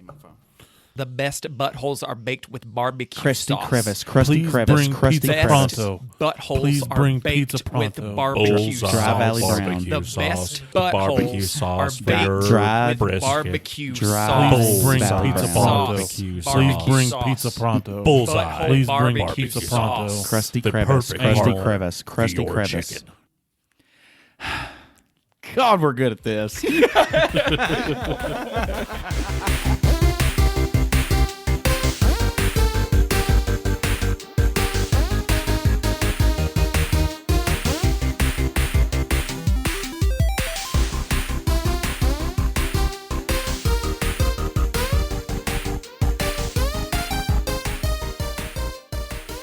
my phone. The best buttholes are baked with barbecue Crusty sauce. crevice, crusty Please crevice, bring crusty pizza crevice. pronto. Buttholes Please are bring baked pizza with pronto. barbecue Bullseye. sauce. Dry Valley Brown. Barbecue The sauce. best The barbecue buttholes sauce are for your baked Dry with brisket. barbecue Dry sauce. Please bring Valley pizza Brown. pronto. Barbecue Please sauce. bring Sauce. pizza pronto. Bullseye. Butthole Please bring barbecue pizza sauce. pronto. Crusty The crevice, perfect crusty part crevice, for crusty your crevice. chicken. God, we're good at this.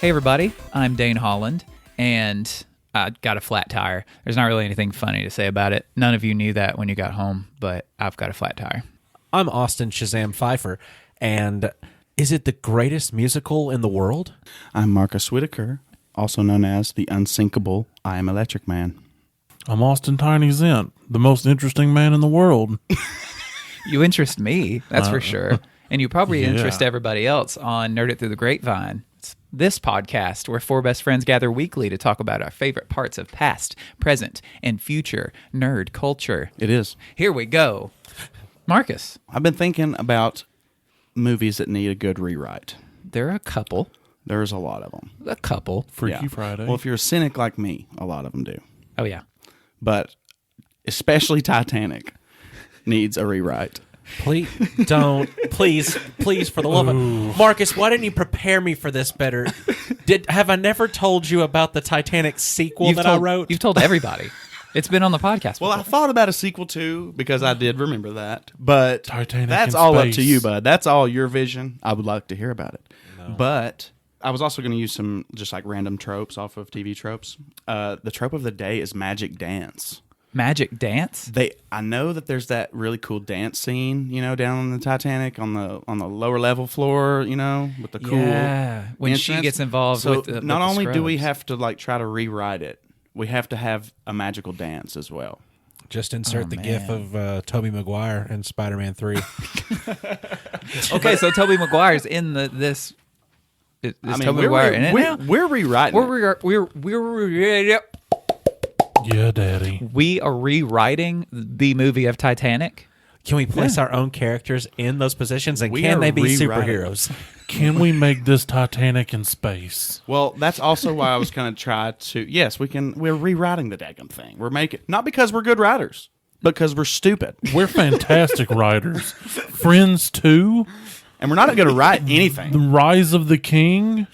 Hey everybody, I'm Dane Holland, and I got a flat tire. There's not really anything funny to say about it. None of you knew that when you got home, but I've got a flat tire. I'm Austin Shazam Pfeiffer, and is it the greatest musical in the world? I'm Marcus Whitaker, also known as the unsinkable I Am Electric Man. I'm Austin Tiny Zent, the most interesting man in the world. You interest me, that's for sure. And you probably Yeah. interest everybody else on Nerd It Through the Grapevine. It's this podcast where four best friends gather weekly to talk about our favorite parts of past, present, and future nerd culture. It is. Here we go. Marcus, I've been thinking about movies that need a good rewrite. there are a couple. There's a lot of them. A couple. Freaky Friday. Well, if you're a cynic like me, a lot of them do. Oh, yeah. But especially Titanic needs a rewrite. Please please, for the love of Marcus, why didn't you prepare me for this better? Have I never told you about the Titanic sequel I wrote? You've told everybody. It's been on the podcast Well, I before. thought about a sequel too because I did remember that. But Titanic that's in all up space. to you, bud. That's all your vision. I would like to hear about it. But I was also going to use some just like random tropes off of TV tropes. The trope of the day is magic dance. Magic dance? I know that there's that really cool dance scene, down on the Titanic on the lower level floor, with the cool. Yeah, when she instruments. gets involved So with the not only do we scrubs. have to like try to rewrite it, we have to have a magical dance as well. Just insert the gif man. of Tobey Maguire in Spider-Man 3. Okay, so Tobey Maguire's in this. Is Tobey Maguire in it now? We're rewriting it. Yeah, Daddy. We are rewriting the movie of Titanic. Can we place our own characters in those positions, and We can are they be rewriting superheroes? Can we make this Titanic in space? Well, that's also why I was going to try to. Yes, we can. We're rewriting the daggum thing. We're making not because we're good writers, but because we're stupid, We're fantastic writers. Friends 2, and we're not going to write The anything. Rise of the King.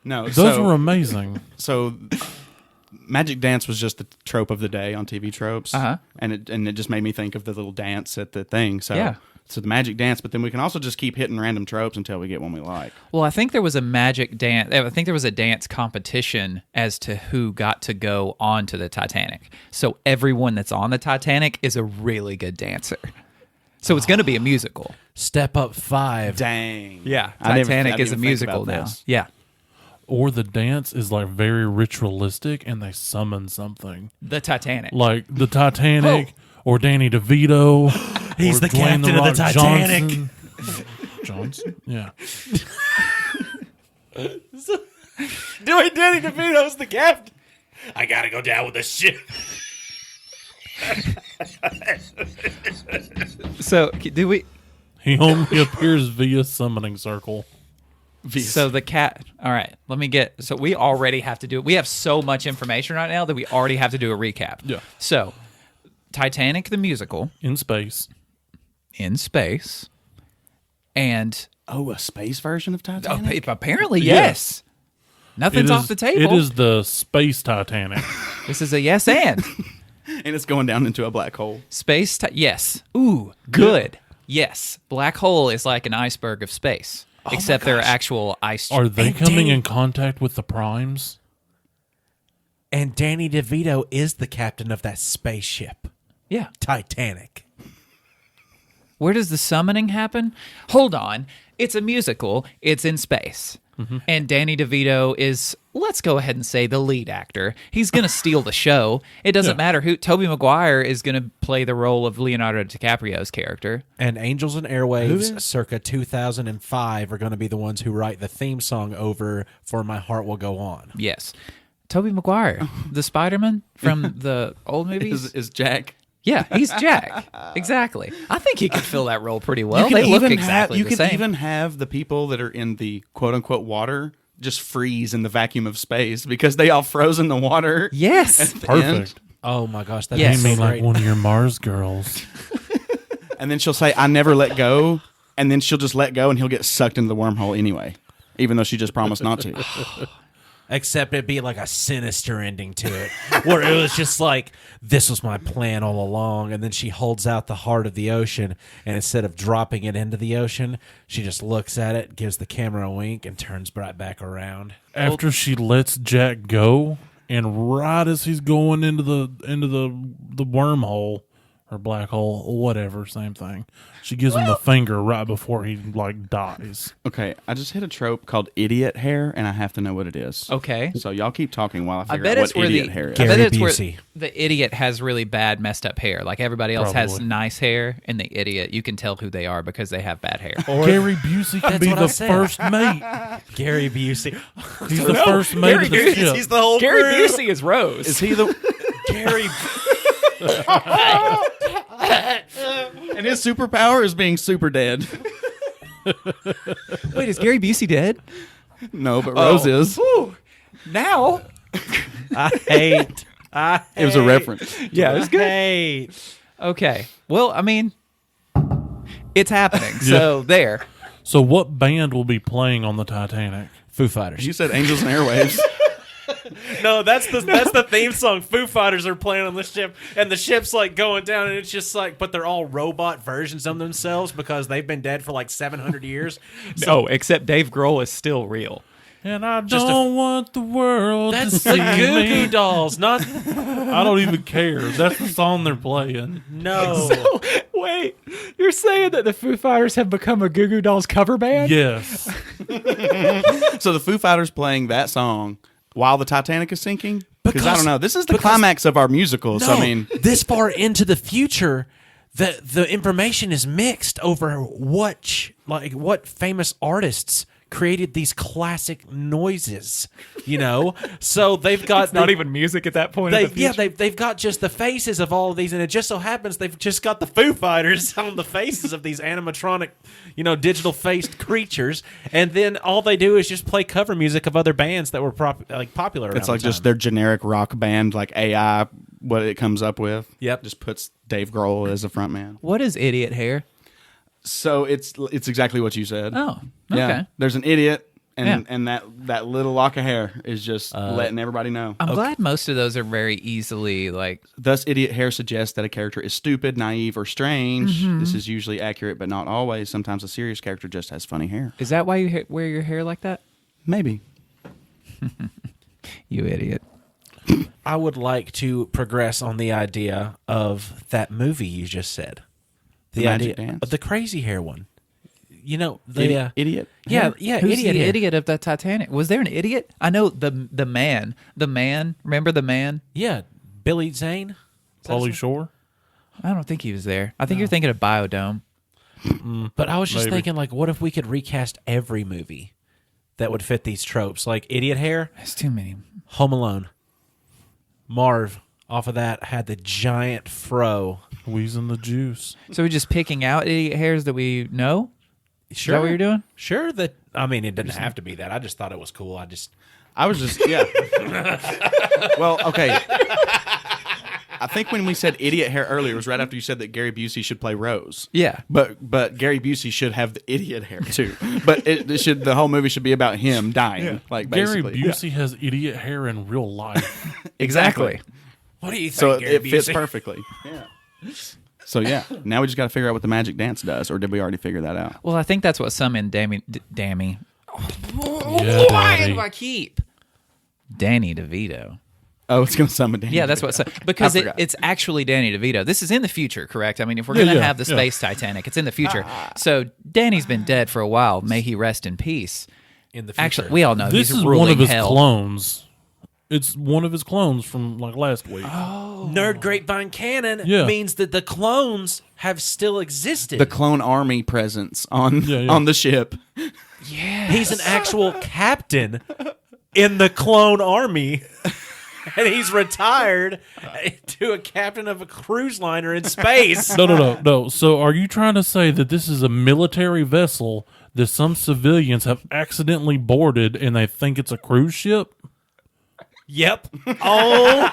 No, Those were amazing. So magic dance was just the trope of the day on TV tropes, and it just made me think of the little dance at the thing. So Yeah. so the magic dance, but then we can also just keep hitting random tropes until we get one we like. Well, I think there was a magic dance. I think there was a dance competition as to who got to go onto the Titanic. So everyone that's on the Titanic is a really good dancer. So it's going to be a musical. Step Up 5. Dang, Yeah, I didn't Titanic is a even think musical about now. this. Yeah, Or the dance is like very ritualistic and they summon something. the Titanic. Like the Titanic or Danny DeVito. He's or the Dwayne captain of the Rock Titanic. Johnson? Yeah. Doing Danny DeVito's the captain. I gotta go down with the ship. So do we? He only appears via summoning circle. So the cat. All right, let me get. So we already have to do. We have so much information right now that we already have to do a recap. Yeah. So, Titanic the musical In space. in space, and a space version of Titanic. apparently yes. Nothing's off the table. It is the space Titanic. This is a yes and And it's going down into a black hole. space. Yes. Ooh, good. Yes. Black hole is like an iceberg of space, except there are actual ice. Are they And coming Danny- in contact with the primes? And Danny DeVito is the captain of that spaceship. Yeah. Titanic. Where does the summoning happen? Hold on. It's a musical. It's in space. And Danny DeVito is, let's go ahead and say, the lead actor. He's going to steal the show. It doesn't matter who. Tobey Maguire is going to play the role of Leonardo DiCaprio's character. And Angels and Airwaves, circa 2005, are going to be the ones who write the theme song over for My Heart Will Go On. Yes. Tobey Maguire, the Spider-Man from the old movies. Is Jack? Yeah, he's Jack. Exactly. I think he could fill that role pretty well. They look exactly the same. You can even have the people that are in the quote-unquote water just freeze in the vacuum of space because they all froze in the water. Yes. Perfect. Oh my gosh, that Yes. is You so mean like great. one of your Mars girls? And then she'll say, I never let go. And then she'll just let go and he'll get sucked into the wormhole anyway, even though she just promised not to. Except it'd be like a sinister ending to it, where it was just like, this was my plan all along. And then she holds out the heart of the ocean, and instead of dropping it into the ocean, she just looks at it, gives the camera a wink, and turns right back around. After she lets Jack go, and right as he's going into the wormhole or black hole or whatever, same thing, she gives him the finger right before he like dies. Okay, I just hit a trope called idiot hair, and I have to know what it is. Okay. So y'all keep talking while I I figure bet out it's what where idiot the hair is. I bet Gary it's where Busey. the idiot has really bad, messed up hair. Like everybody else has Probably. nice hair, and the idiot, you can tell who they are because they have bad hair. Gary Busey can That's be what I the said. first mate. Gary Busey. He's the first mate of the ship. He's the whole Gary crew. Busey is Rose. Is he the... Gary. and his superpower is being super dead. Wait, is Gary Busey dead? No, but Rose is. Ooh, now. I hate. It was a reference. Yeah, it's good. Hate. Okay. Well, I mean, it's happening. So there. So what band will be playing on the Titanic? Foo Fighters. You said Angels and Airwaves. No, that's the theme song. Foo Fighters are playing on the ship, and the ship's like going down, and it's just like, but they're all robot versions of themselves because they've been dead for like 700 years. No, except Dave Grohl is still real. And I Just don't want the world to That's see the Goo Goo me. Dolls, not I don't even care. That's the song they're playing. no. Wait, you're saying that the Foo Fighters have become a Goo Goo Dolls cover band? Yes. So the Foo Fighters playing that song while the Titanic is sinking? Because I don't know. This is the because- climax of our musical. So, I mean, this far into the future, the information is mixed over what famous artists created these classic noises, you know. So they've got Not even music at that point. they've got just the faces of all of these, and it just so happens they've just got the Foo Fighters on the faces of these animatronic, digital faced creatures, and then all they do is just play cover music of other bands that were popular. it's around like the just time. their generic rock band, like AI, what it comes up with. Yep. Just puts Dave Grohl as a front man. What is idiot hair? So it's exactly what you said. Oh, okay. Yeah. There's an idiot, and Yeah. and that little lock of hair is just letting everybody know. I'm glad most of those are very easily like. Thus, idiot hair suggests that a character is stupid, naive, or strange. This is usually accurate, but not always. Sometimes a serious character just has funny hair. Is that why you wear your hair like that? Maybe. You idiot. I would like to progress on the idea of that movie you just said. The Magic idea Dance? of the crazy hair one. The Idiot. yeah, Who's idiot the hair. idiot of the Titanic? Was there an idiot? I know the man. Remember the man? Yeah, Billy Zane. Pauly Shore? I don't think he was there. I think you're thinking of Biodome. But I was just Maybe. thinking, like, what if we could recast every movie that would fit these tropes? Like idiot hair, That's too many. Home Alone. Marv off of that had the giant fro. Wheezing the juice. So we're just picking out idiot hairs that we know? Is that what you're doing? Sure. That I mean, it didn't have to be that. I just thought it was cool. I was just, yeah. Well, okay. I think when we said idiot hair earlier, it was right after you said that Gary Busey should play Rose. Yeah. But Gary Busey should have the idiot hair too. But the whole movie should be about him dying. Like Gary basically. Busey has idiot hair in real life. Exactly. What do you think? So Gary it fits Busey? perfectly. Yeah. So yeah, now we just got to figure out what the magic dance does, or did we already figure that out? Well, I think that's what some in Dammy. Yeah, Why Daddy. do I keep Danny DeVito? Oh, it's gonna summon Danny. Yeah, that's what. Because I forgot. it's actually Danny DeVito. This is in the future, correct? I mean, if we're going to yeah, have the yeah. space Titanic, it's in the future. So Danny's been dead for a while. May he rest in peace. in the future. Actually, we all know This he's is ruling one of his hell. clones. It's one of his clones from like last week. Nerd Grapevine canon Yeah. means that the clones have still existed. The clone army presence on Yeah. on the ship. Yeah, He's an actual captain in the clone army. And he's retired to a captain of a cruise liner in space. No. So are you trying to say that this is a military vessel that some civilians have accidentally boarded and they think it's a cruise ship? Yep. Oh,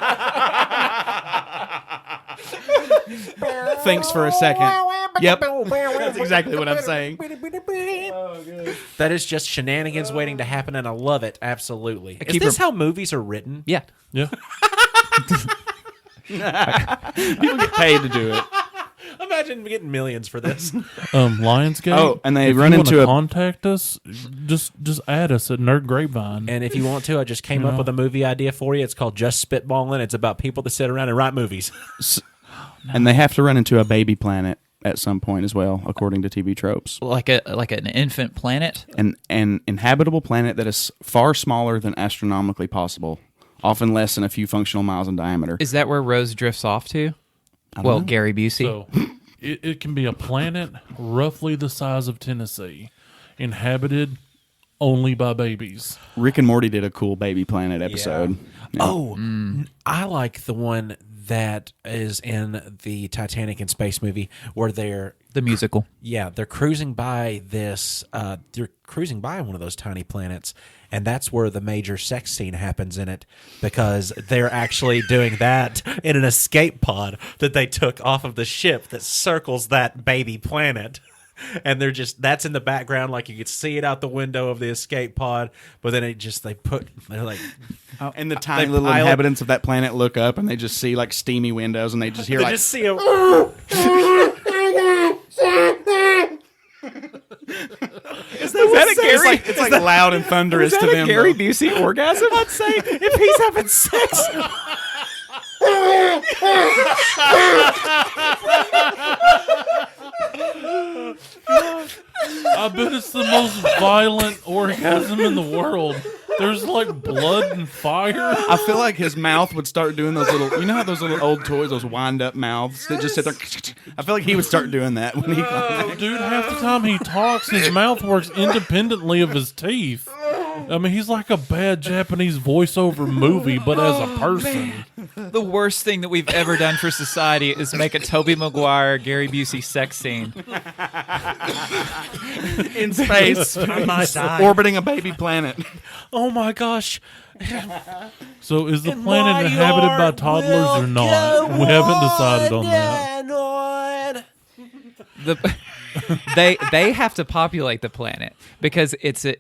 Thinks for a second. Yep. That's exactly what I'm saying. that is just shenanigans waiting to happen, and I love it. Absolutely. Is keep this her- how movies are written? yeah. Yeah. People get paid to do it. Imagine getting millions for this. Lionsgate. Oh, and they if run you into wanna a- contact us. Just add us at Nerd Grapevine. And if you want to, I just came up with a movie idea for you. It's called Just Spitballing. It's about people that sit around and write movies. And they have to run into a baby planet at some point as well, according to TV tropes. Like an infant planet. An inhabitable planet that is far smaller than astronomically possible, often less than a few functional miles in diameter. Is that where Rose drifts off to? Well, know. Gary Busey. So it can be a planet roughly the size of Tennessee, inhabited only by babies. Rick and Morty did a cool baby planet episode. Yeah. Oh, I like the one that is in the Titanic and space movie where they're The musical. they're cruising by this they're cruising by one of those tiny planets, and that's where the major sex scene happens in it, because they're actually doing that in an escape pod that they took off of the ship that circles that baby planet. And they're just, that's in the background, like you could see it out the window of the escape pod, but then they're like, And the tiny They little pilot- inhabitants of that planet look up and they just see like steamy windows and they just hear they like just see a, is that a Gary? It's like loud and thunderous to them. though. Busey orgasm? I'd say if he's having sex. I bet it's the most violent orgasm in the world. There's like blood and fire. I feel like his mouth would start doing those little, you know how those little old toys, those wind up mouths that just sit there. I feel like he would start doing that when he. Dude, half the time he talks, his mouth works independently of his teeth. I mean, he's like a bad Japanese voiceover movie, but as a person. The worst thing that we've ever done for society is make a Tobey Maguire, Gary Busey sex scene. in space, orbiting a baby planet. Oh my gosh. So is the And planet my inhabited by heart toddlers or will not? go We haven't decided on that. and on. They have to populate the planet because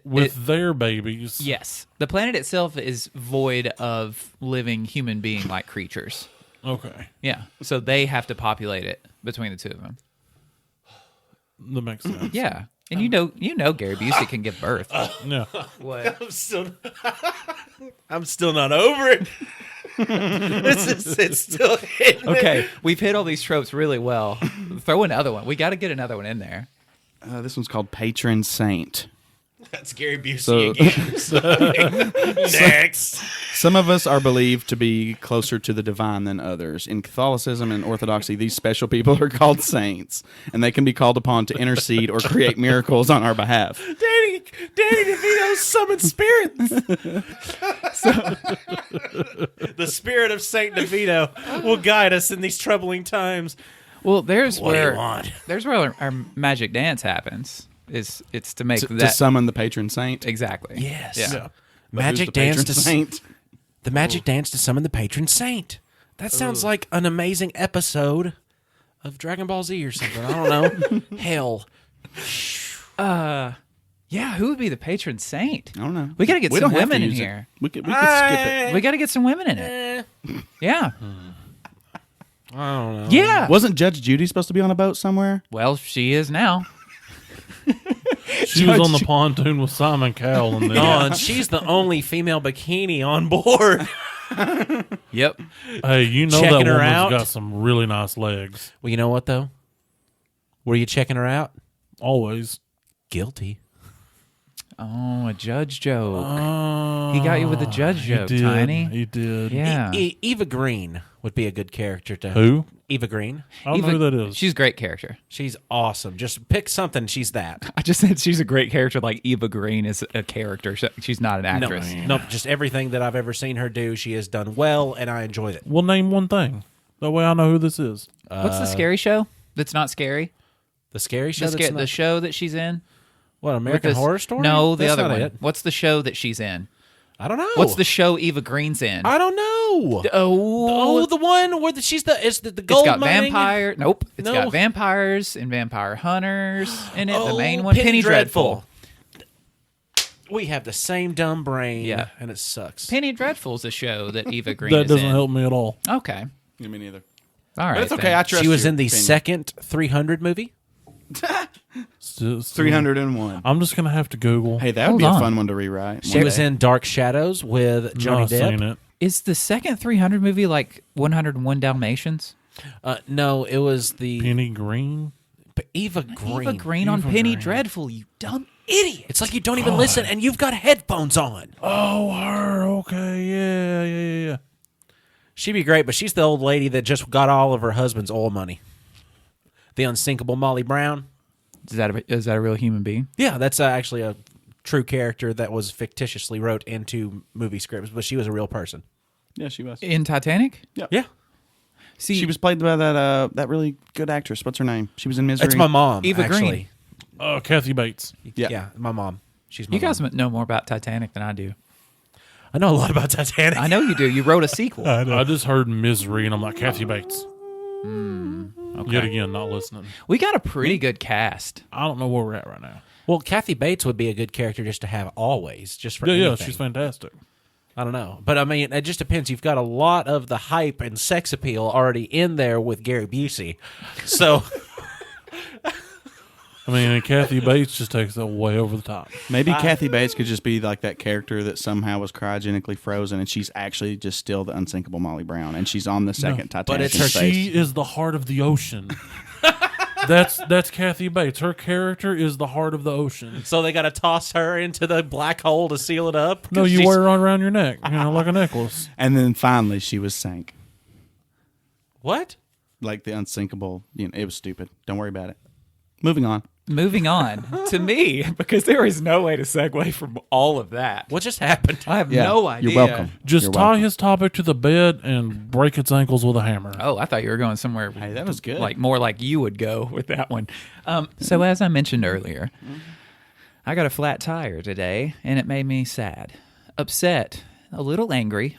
With their babies. yes, the planet itself is void of living human being like creatures. Okay. Yeah, so they have to populate it between the two of them. That makes sense. Yeah, and you know Gary Busey can give birth. Yeah. What? I'm still not over it. it's still hitting me. Okay, we've hit all these tropes really well. Throw another one. We got to get another one in there. This one's called Patron Saint. That's Gary Busey So- again. Next. Some of us are believed to be closer to the divine than others. In Catholicism and Orthodoxy, these special people are called saints, and they can be called upon to intercede or create miracles on our behalf. Danny DeVito summoned spirits. The spirit of Saint DeVito will guide us in these troubling times. Well, there's What do you where want? there's where our magic dance happens. It's to make To that summon the patron saint. exactly. Yes. Yeah. Yeah. Magic Who's the dance patron to saint. the magic dance to summon the patron saint. That sounds like an amazing episode of Dragon Ball Z or something. I don't know. Hell. Yeah, who would be the patron saint? I don't know. We got to get We some don't have to women in use it. here. We could skip it. We got to get some women in it. Yeah. I don't know. Yeah. Wasn't Judge Judy supposed to be on a boat somewhere? Well, she is now. She was on the pontoon with Simon Cowell and then Oh, and she's the only female bikini on board. Yep. hey, you know Checking that her woman's out? got some really nice legs. Well, you know what, though? Were you checking her out? Always. Guilty. Oh, a judge joke. Oh, He got you with a judge joke, he did. Tiny. He did. Yeah. Eva Green would be a good character to. Who? Eva Green. I don't know who that is. She's a great character. She's awesome. Just pick something. She's that. I just said she's a great character. Like Eva Green is a character. She's not an No, actress. no, just everything that I've ever seen her do, she has done well, and I enjoyed it. Well, name one thing. That way I know who this is. What's the scary show that's not scary? The scary show. The show that she's in? What, American With this- Horror Story? No, the That's other not one. it. What's the show that she's in? I don't know. What's the show Eva Green's in? I don't know. Oh, the one where she's the it's gold got mining? vampire. Nope, it's No. got vampires and vampire hunters in it. The Oh, main one, Penny Dreadful. We have the same dumb brain, Yeah. and it sucks. Penny Dreadful's a show that Eva Green That is doesn't in. help me at all. Okay, Yeah, me neither. all right. But it's okay. then. I trust She was your in the opinion. second 300 movie. Still- 301. I'm just gonna have to Google. Hey, that would be Hold a on. fun one to rewrite. She was in Dark Shadows with Johnny I've Depp. seen it. Is the second 300 movie like 101 Dalmatians? No, it was the Penny Green. Eva Green. Eva Green on Eva Penny Green. Dreadful. You dumb idiot! It's like you don't even listen, and you've got headphones on. Oh, her. Okay, yeah. She'd be great, but she's the old lady that just got all of her husband's oil money. The unsinkable Molly Brown. Is that a real human being? Yeah, that's actually a true character that was fictitiously wrote into movie scripts, but she was a real person. Yeah, she was. In Titanic? Yeah, See, She was played by that really good actress. What's her name? She was in Misery. it's my mom. Eva actually. Green. Kathy Bates. Yeah. My mom. She's my You guys mom. know more about Titanic than I do. I know a lot about Titanic. I know you do. You wrote a sequel. I just heard Misery, and I'm like, Kathy Bates. Yet again, not listening. We got a pretty good cast. I don't know where we're at right now. Well, Kathy Bates would be a good character just to have always, just for Yeah, anything. she's fantastic. I don't know. But I mean, it just depends. You've got a lot of the hype and sex appeal already in there with Gary Busey. So, I mean, and Kathy Bates just takes it way over the top. Maybe Kathy Bates could just be like that character that somehow was cryogenically frozen, and she's actually just still the unsinkable Molly Brown, and she's on the second Titanic. but it's in her- space. She is the heart of the ocean. That's Kathy Bates. Her character is the heart of the ocean. so they got to toss her into the black hole to seal it up. No, 'Cause you she's- wear it around your neck, like a necklace. And then finally, she was sank. What? Like the unsinkable. It was stupid. Don't worry about it. Moving on. Moving on to me, because there is no way to segue from all of that. What just happened? I have Yeah, no idea. You're welcome. Just You're tie welcome. his topic to the bed and break its ankles with a hammer. Oh, I thought you were going somewhere. Hey, that was good. Like more like you would go with that one. So as I mentioned earlier, I got a flat tire today, and it made me sad, upset, a little angry,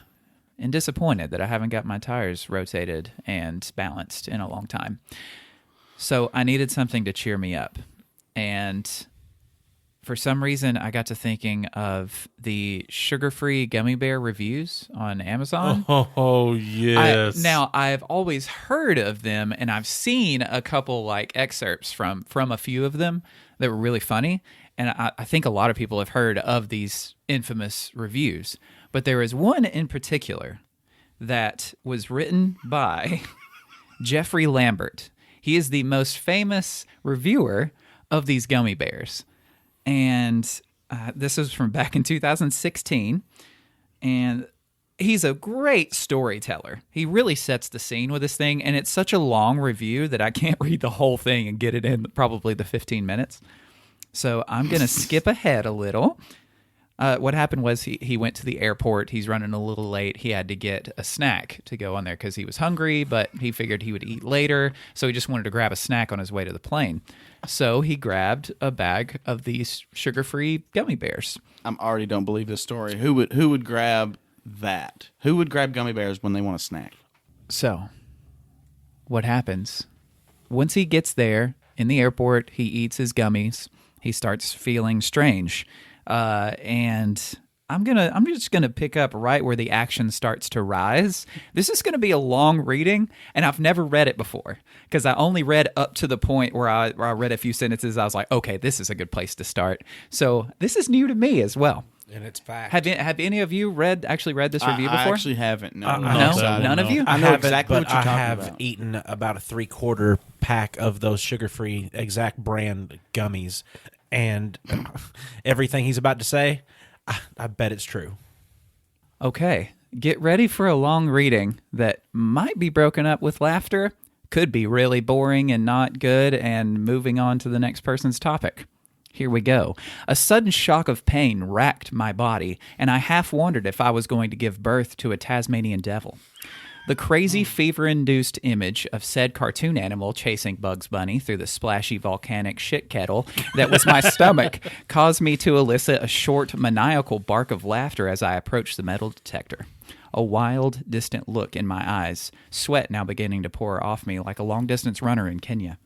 and disappointed that I haven't got my tires rotated and balanced in a long time. So I needed something to cheer me up. And for some reason, I got to thinking of the sugar-free gummy bear reviews on Amazon. Oh yes. Now, I've always heard of them, and I've seen a couple like excerpts from a few of them that were really funny. And I think a lot of people have heard of these infamous reviews. But there is one in particular that was written by Jeffrey Lambert. He is the most famous reviewer of these gummy bears. And this is from back in 2016. And he's a great storyteller. He really sets the scene with this thing. And it's such a long review that I can't read the whole thing and get it in probably the 15 minutes. So I'm going to skip ahead a little. What happened was he went to the airport. He's running a little late. He had to get a snack to go on there because he was hungry, but he figured he would eat later. So he just wanted to grab a snack on his way to the plane. So he grabbed a bag of these sugar-free gummy bears. I already don't believe this story. Who would grab that? Who would grab gummy bears when they want a snack? So what happens? Once he gets there in the airport, he eats his gummies. He starts feeling strange. And I'm just gonna pick up right where the action starts to rise. This is gonna be a long reading, and I've never read it before because I only read up to the point where I read a few sentences. I was like, okay, this is a good place to start. So this is new to me as well. And it's fact. Have any of you actually read this review I before? actually haven't. No, No? I'm excited. None of you? I know haven't, exactly but what you're I talking have about. eaten about a 3/4 pack of those sugar-free exact brand gummies, and everything he's about to say, I bet it's true. Okay, get ready for a long reading that might be broken up with laughter, could be really boring and not good, and moving on to the next person's topic. Here we go. A sudden shock of pain racked my body, and I half wondered if I was going to give birth to a Tasmanian devil. The crazy fever-induced image of said cartoon animal chasing Bugs Bunny through the splashy volcanic shit kettle that was my stomach caused me to elicit a short, maniacal bark of laughter as I approached the metal detector. A wild, distant look in my eyes, sweat now beginning to pour off me like a long-distance runner in Kenya.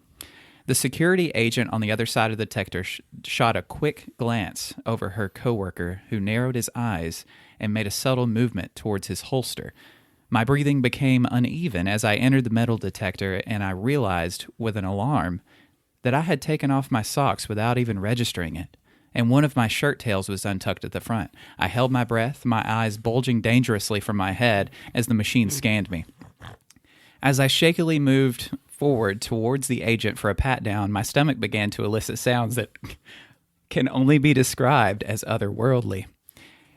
The security agent on the other side of the detector shot a quick glance over her coworker, who narrowed his eyes and made a subtle movement towards his holster. My breathing became uneven as I entered the metal detector, and I realized, with an alarm, that I had taken off my socks without even registering it, and one of my shirt tails was untucked at the front. I held my breath, my eyes bulging dangerously from my head as the machine scanned me. As I shakily moved forward towards the agent for a pat-down, my stomach began to elicit sounds that can only be described as otherworldly.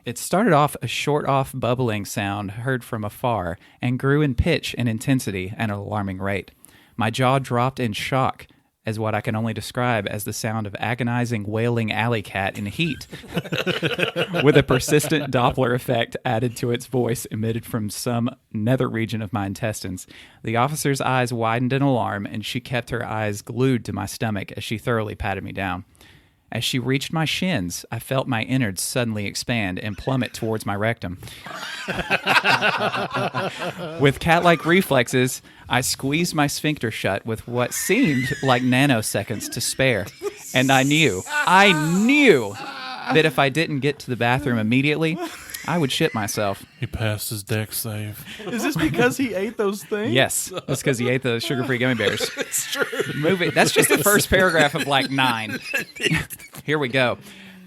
It started off a short-off bubbling sound heard from afar and grew in pitch and intensity at an alarming rate. My jaw dropped in shock as what I can only describe as the sound of agonizing, wailing alley cat in heat, with a persistent Doppler effect added to its voice emitted from some nether region of my intestines. The officer's eyes widened in alarm, and she kept her eyes glued to my stomach as she thoroughly patted me down. As she reached my shins, I felt my innards suddenly expand and plummet towards my rectum. With cat-like reflexes, I squeezed my sphincter shut with what seemed like nanoseconds to spare. And I knew that if I didn't get to the bathroom immediately, I would shit myself. He passed his deck save. Is this because he ate those things? Yes, that's because he ate the sugar-free gummy bears. It's true. Movie. That's just the first paragraph of like 9. Here we go.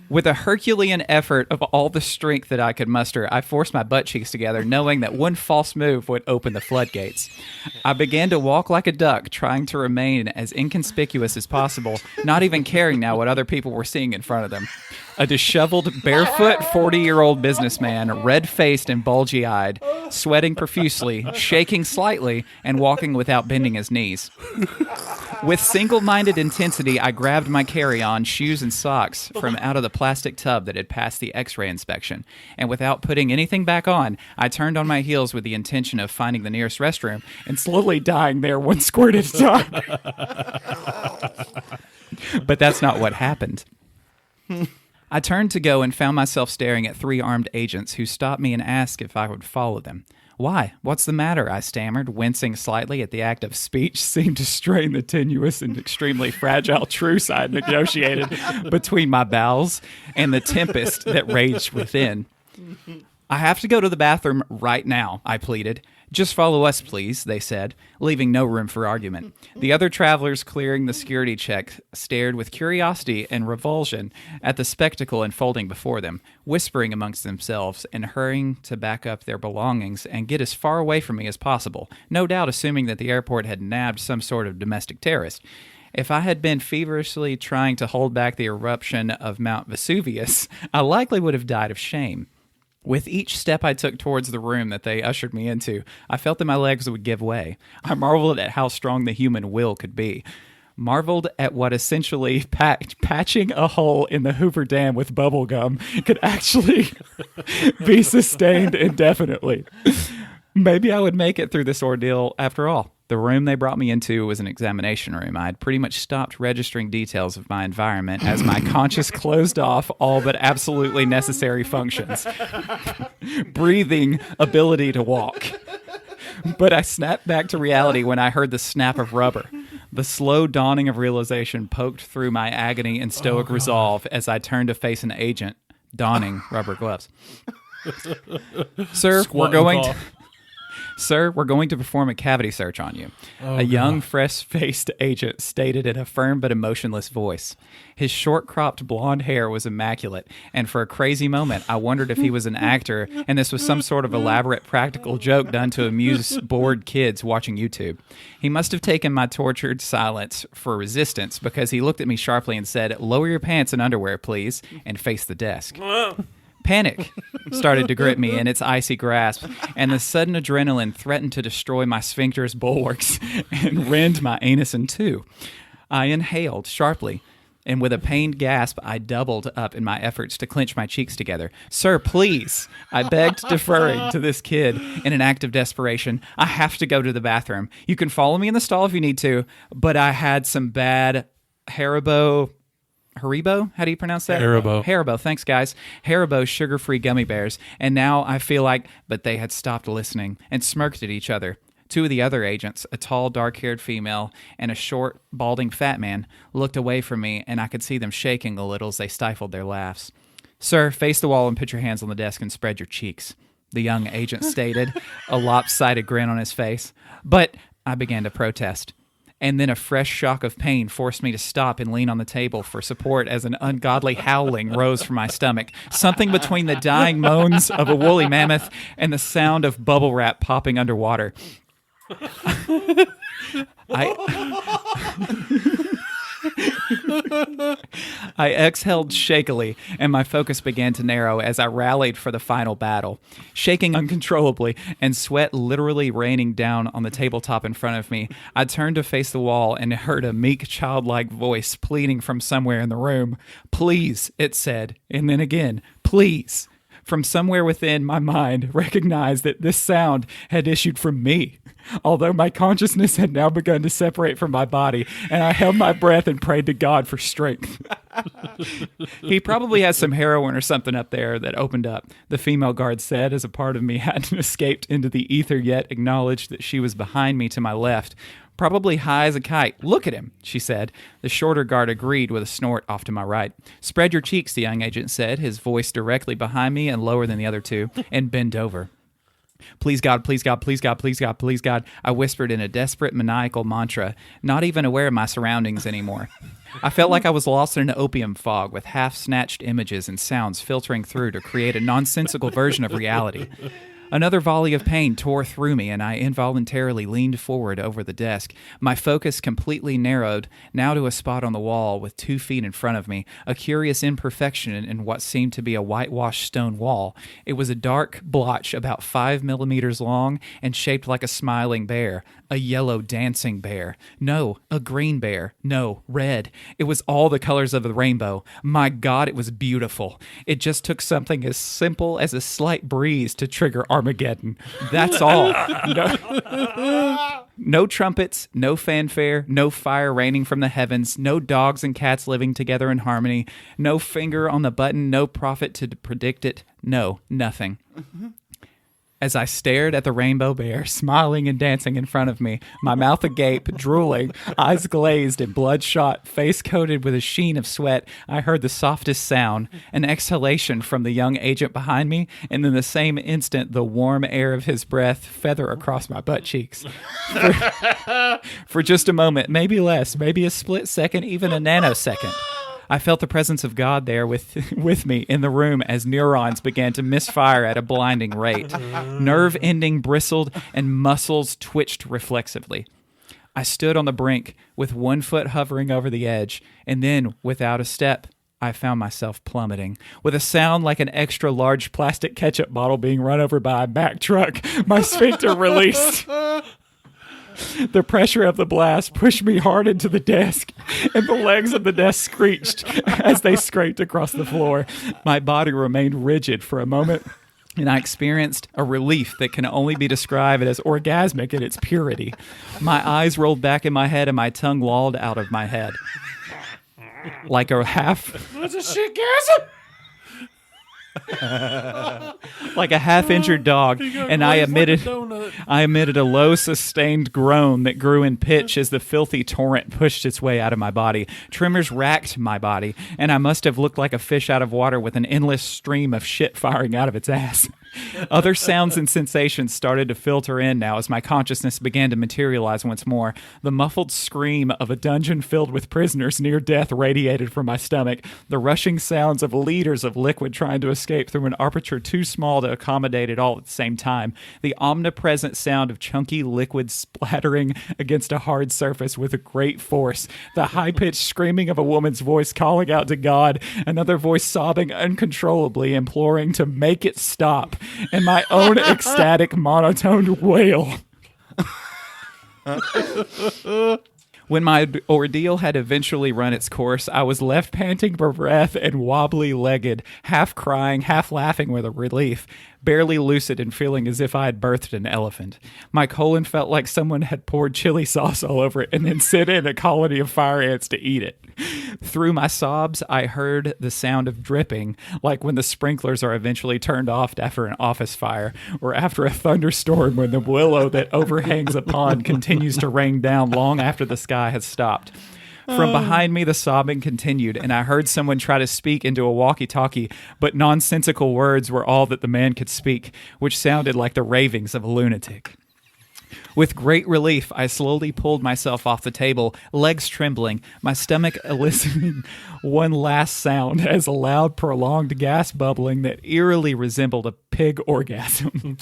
With a Herculean effort of all the strength that I could muster, I forced my butt cheeks together, knowing that one false move would open the floodgates. I began to walk like a duck, trying to remain as inconspicuous as possible, not even caring now what other people were seeing in front of them. A disheveled, barefoot 40-year-old businessman, red-faced and bulgy-eyed, sweating profusely, shaking slightly, and walking without bending his knees. With single-minded intensity, I grabbed my carry-on, shoes, and socks from out of the plastic tub that had passed the X-ray inspection, and without putting anything back on, I turned on my heels with the intention of finding the nearest restroom and slowly dying there one squirt at a time. But that's not what happened. I turned to go and found myself staring at 3 armed agents who stopped me and asked if I would follow them. Why? What's the matter? I stammered, wincing slightly at the act of speech seemed to strain the tenuous and extremely fragile truce I had negotiated between my bowels and the tempest that raged within. I have to go to the bathroom right now, I pleaded. Just follow us, please, they said, leaving no room for argument. The other travelers clearing the security check stared with curiosity and revulsion at the spectacle unfolding before them, whispering amongst themselves and hurrying to back up their belongings and get as far away from me as possible, no doubt assuming that the airport had nabbed some sort of domestic terrorist. If I had been feverishly trying to hold back the eruption of Mount Vesuvius, I likely would have died of shame. With each step I took towards the room that they ushered me into, I felt that my legs would give way. I marveled at how strong the human will could be. Marveled at what essentially patching a hole in the Hoover Dam with bubble gum could actually be sustained indefinitely. Maybe I would make it through this ordeal after all. The room they brought me into was an examination room. I had pretty much stopped registering details of my environment as my conscience closed off all but absolutely necessary functions. Breathing, ability to walk. But I snapped back to reality when I heard the snap of rubber. The slow dawning of realization poked through my agony and stoic resolve as I turned to face an agent donning rubber gloves. Sir, Squat we're and going cough. Sir, we're going to perform a cavity search on you. A young, fresh-faced agent stated in a firm but emotionless voice. His short-cropped blonde hair was immaculate, and for a crazy moment, I wondered if he was an actor and this was some sort of elaborate practical joke done to amuse bored kids watching YouTube. He must have taken my tortured silence for resistance because he looked at me sharply and said, "Lower your pants and underwear, please," and faced the desk. Panic started to grip me in its icy grasp, and the sudden adrenaline threatened to destroy my sphincter's bulwarks and rend my anus in two. I inhaled sharply, and with a pained gasp, I doubled up in my efforts to clench my cheeks together. "Sir, please," I begged, deferring to this kid in an act of desperation. "I have to go to the bathroom. You can follow me in the stall if you need to, but I had some bad Haribo... Haribo? How do you pronounce that? Haribo. Thanks, guys. Haribo sugar-free gummy bears. And now I feel like... But they had stopped listening and smirked at each other. Two of the other agents, a tall, dark-haired female and a short, balding fat man, looked away from me, and I could see them shaking a little as they stifled their laughs. "Sir, face the wall and put your hands on the desk and spread your cheeks," the young agent stated, a lopsided grin on his face. But I began to protest. And then a fresh shock of pain forced me to stop and lean on the table for support as an ungodly howling rose from my stomach, something between the dying moans of a woolly mammoth and the sound of bubble wrap popping underwater. I exhaled shakily, and my focus began to narrow as I rallied for the final battle. Shaking uncontrollably and sweat literally raining down on the tabletop in front of me, I turned to face the wall and heard a meek, childlike voice pleading from somewhere in the room. "Please," it said, and then again, "Please." From somewhere within my mind recognized that this sound had issued from me, although my consciousness had now begun to separate from my body, and I held my breath and prayed to God for strength. "He probably has some heroin or something up there that opened up," the female guard said as a part of me hadn't escaped into the ether yet acknowledged that she was behind me to my left. "Probably high as a kite. Look at him," she said. The shorter guard agreed with a snort off to my right. "Spread your cheeks," the young agent said, his voice directly behind me and lower than the other two, "and bend over." "Please God, please God, please God, please God, please God," I whispered in a desperate maniacal mantra, not even aware of my surroundings anymore. I felt like I was lost in an opium fog with half-snatched images and sounds filtering through to create a nonsensical version of reality. Another volley of pain tore through me, and I involuntarily leaned forward over the desk. My focus completely narrowed, now to a spot on the wall with 2 feet in front of me, a curious imperfection in what seemed to be a whitewashed stone wall. It was a dark blotch about 5 millimeters long and shaped like a smiling bear, a yellow dancing bear. No, a green bear. No, red. It was all the colors of the rainbow. My God, it was beautiful. It just took something as simple as a slight breeze to trigger Armageddon. That's all. No trumpets, no fanfare, no fire raining from the heavens, no dogs and cats living together in harmony, no finger on the button, no prophet to predict it. No, nothing. As I stared at the rainbow bear, smiling and dancing in front of me, my mouth agape, drooling, eyes glazed and bloodshot, face coated with a sheen of sweat, I heard the softest sound, an exhalation from the young agent behind me, and in the same instant, the warm air of his breath feather across my butt cheeks. For just a moment, maybe less, maybe a split second, even a nanosecond, I felt the presence of God there with me in the room as neurons began to misfire at a blinding rate. Nerve ending bristled and muscles twitched reflexively. I stood on the brink with 1 foot hovering over the edge, and then, without a step, I found myself plummeting. With a sound like an extra large plastic ketchup bottle being run over by a Mack truck, my sphincter released. The pressure of the blast pushed me hard into the desk, and the legs of the desk screeched as they scraped across the floor. My body remained rigid for a moment, and I experienced a relief that can only be described as orgasmic in its purity. My eyes rolled back in my head, and my tongue lolled out of my head. Like a half... That's a shitgasm! Like a half-injured dog, and I emitted a low, sustained groan that grew in pitch as the filthy torrent pushed its way out of my body. Tremors racked my body, and I must have looked like a fish out of water with an endless stream of shit firing out of its ass. Other sounds and sensations started to filter in now as my consciousness began to materialize once more. The muffled scream of a dungeon filled with prisoners near death radiated from my stomach. The rushing sounds of liters of liquid trying to escape through an aperture too small to accommodate it all at the same time. The omnipresent sound of chunky liquid splattering against a hard surface with a great force. The high-pitched screaming of a woman's voice calling out to God. Another voice sobbing uncontrollably, imploring to make it stop. And my own ecstatic monotone wail. When my ordeal had eventually run its course, I was left panting for breath and wobbly-legged, half crying, half laughing with a relief, barely lucid and feeling as if I had birthed an elephant. My colon felt like someone had poured chili sauce all over it and then sent in a colony of fire ants to eat it. Through my sobs, I heard the sound of dripping, like when the sprinklers are eventually turned off after an office fire, or after a thunderstorm when the willow that overhangs a pond continues to rain down long after the sky has stopped. From behind me, the sobbing continued, and I heard someone try to speak into a walkie-talkie, but nonsensical words were all that the man could speak, which sounded like the ravings of a lunatic. With great relief, I slowly pulled myself off the table, legs trembling, my stomach eliciting one last sound as a loud, prolonged gas bubbling that eerily resembled a pig orgasm.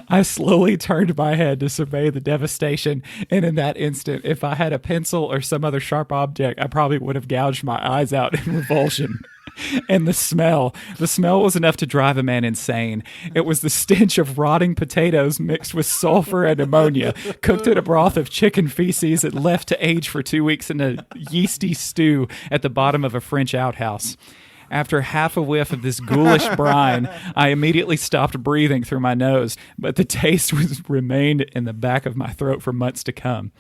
I slowly turned my head to survey the devastation, and in that instant, if I had a pencil or some other sharp object, I probably would have gouged my eyes out in revulsion. And the smell was enough to drive a man insane. It was the stench of rotting potatoes mixed with sulfur and ammonia, cooked in a broth of chicken feces and left to age for 2 weeks in a yeasty stew at the bottom of a French outhouse. After half a whiff of this ghoulish brine, I immediately stopped breathing through my nose, but the taste remained in the back of my throat for months to come.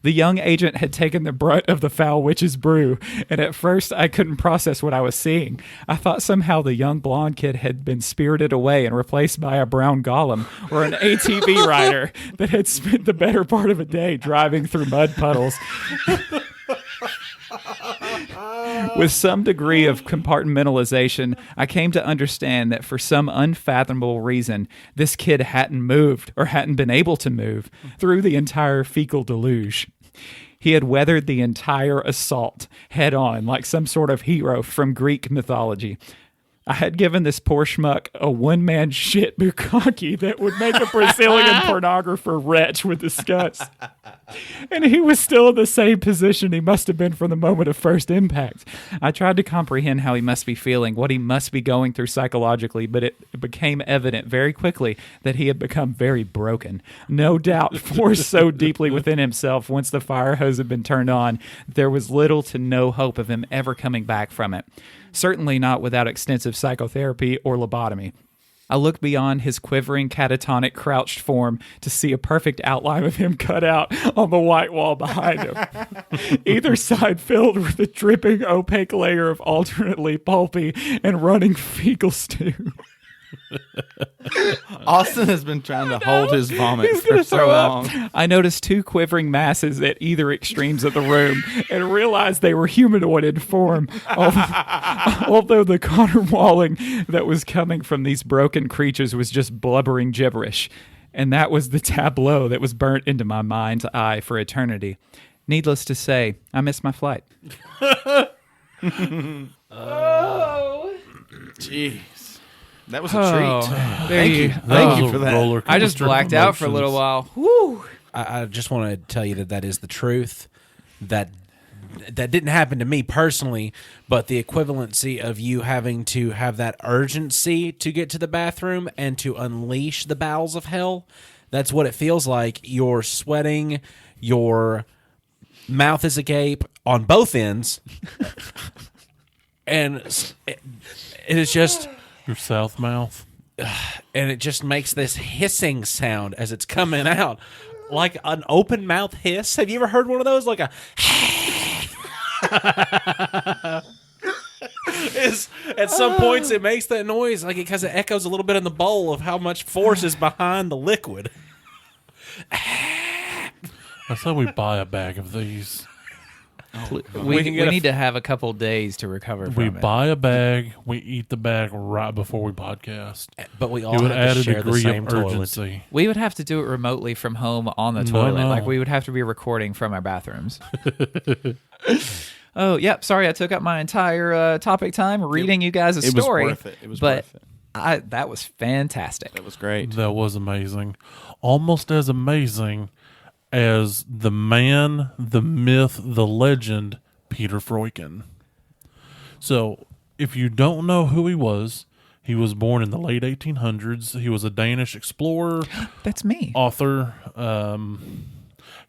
The young agent had taken the brunt of the foul witch's brew, and at first I couldn't process what I was seeing. I thought somehow the young blonde kid had been spirited away and replaced by a brown golem or an ATV rider that had spent the better part of a day driving through mud puddles. With some degree of compartmentalization, I came to understand that for some unfathomable reason, this kid hadn't moved or hadn't been able to move through the entire fecal deluge. He had weathered the entire assault head on like some sort of hero from Greek mythology. I had given this poor schmuck a one-man shit bukkake that would make a Brazilian pornographer retch with disgust. And he was still in the same position he must have been from the moment of first impact. I tried to comprehend how he must be feeling, what he must be going through psychologically, but it became evident very quickly that he had become very broken. No doubt, forced so deeply within himself once the fire hose had been turned on, there was little to no hope of him ever coming back from it. Certainly not without extensive psychotherapy or lobotomy. I looked beyond his quivering, catatonic, crouched form to see a perfect outline of him cut out on the white wall behind him. Either side filled with a dripping, opaque layer of alternately pulpy and running fecal stew. Austin has been trying to hold his vomit for so long. I noticed two quivering masses at either extremes of the room and realized they were humanoid in form, although the caterwauling that was coming from these broken creatures was just blubbering gibberish. And that was the tableau that was burnt into my mind's eye for eternity. Needless to say, I missed my flight. Jeez. That was a treat. Thank you for that. I just blacked out for a little while. Whew. I just want to tell you that is the truth. That didn't happen to me personally, but the equivalency of you having to have that urgency to get to the bathroom and to unleash the bowels of hell, that's what it feels like. You're sweating, your mouth is agape on both ends, and it is just... Your south mouth. And it just makes this hissing sound as it's coming out. Like an open mouth hiss. Have you ever heard one of those? Like a... At some points it makes that noise like because it echoes a little bit in the bowl of how much force is behind the liquid. I said we buy a bag of these. We can get a- need to have a couple days to recover from We it. buy a bag, we eat the bag right before we podcast. But we all It would have add to a share the degree same of toilet. urgency. We would have to do it remotely from home on the No, toilet. no. Like we would have to be recording from our bathrooms. Oh, yep. Sorry, I took up my entire topic time reading you guys a It was story. worth it. It was but worth it. that was fantastic. That was great. That was amazing. Almost as amazing as the man, the myth, the legend, Peter Freuchen. So, if you don't know who he was born in the late 1800s. He was a Danish explorer, That's me. author.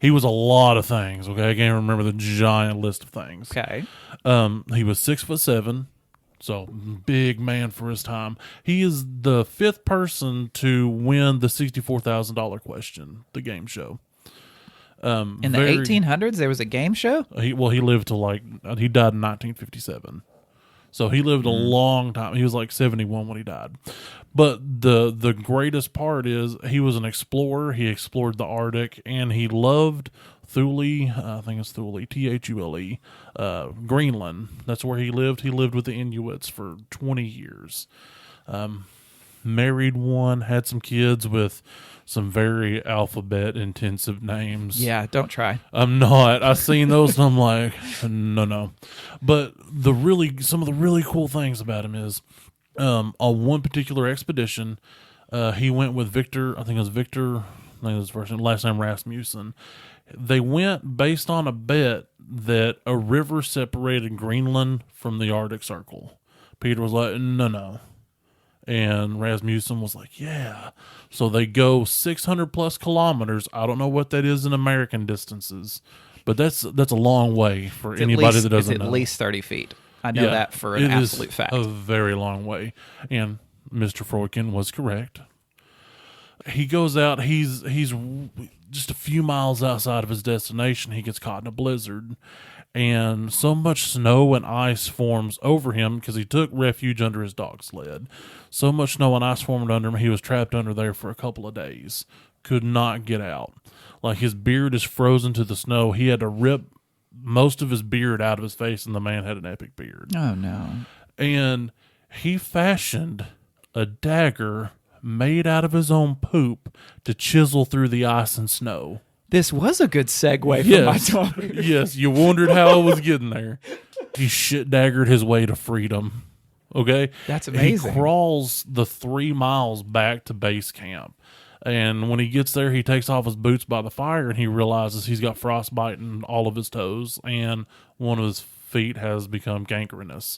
He was a lot of things. Okay, I can't remember the giant list of things. Okay. He was 6'7", so big man for his time. He is the fifth person to win the $64,000 question, the game show. In the 1800s, there was a game show? He lived to he died in 1957. So he lived a long time. He was like 71 when he died. But the greatest part is he was an explorer. He explored the Arctic, and he loved Thule. I think it's Thule, Thule, Greenland. That's where he lived. He lived with the Inuits for 20 years. Married one, had some kids with some very alphabet intensive names. Yeah, don't try. I'm not. I seen those and I'm like, no. But some of the really cool things about him is, on one particular expedition, he went with Victor. I think it was Victor. I think it was his first name, last name Rasmussen. They went based on a bet that a river separated Greenland from the Arctic Circle. Peter was like, no. And Rasmussen was like, yeah. So they go 600 plus kilometers. I don't know what that is in American distances, but that's a long way for anybody that doesn't it's know. at least 30 feet. I know that for an it is absolute fact. a very long way. And Mr. Freuchen was correct. He goes out. He's just a few miles outside of his destination. He gets caught in a blizzard. And so much snow and ice forms over him because he took refuge under his dog sled. So much snow and ice formed under him, he was trapped under there for a couple of days. Could not get out. Like his beard is frozen to the snow. He had to rip most of his beard out of his face, and the man had an epic beard. Oh, no. And he fashioned a dagger made out of his own poop to chisel through the ice and snow. This was a good segue from my talk. Yes, you wondered how I was getting there. He shit daggered his way to freedom. Okay? That's amazing. He crawls the 3 miles back to base camp. And when he gets there, he takes off his boots by the fire and he realizes he's got frostbite in all of his toes and one of his feet has become gangrenous.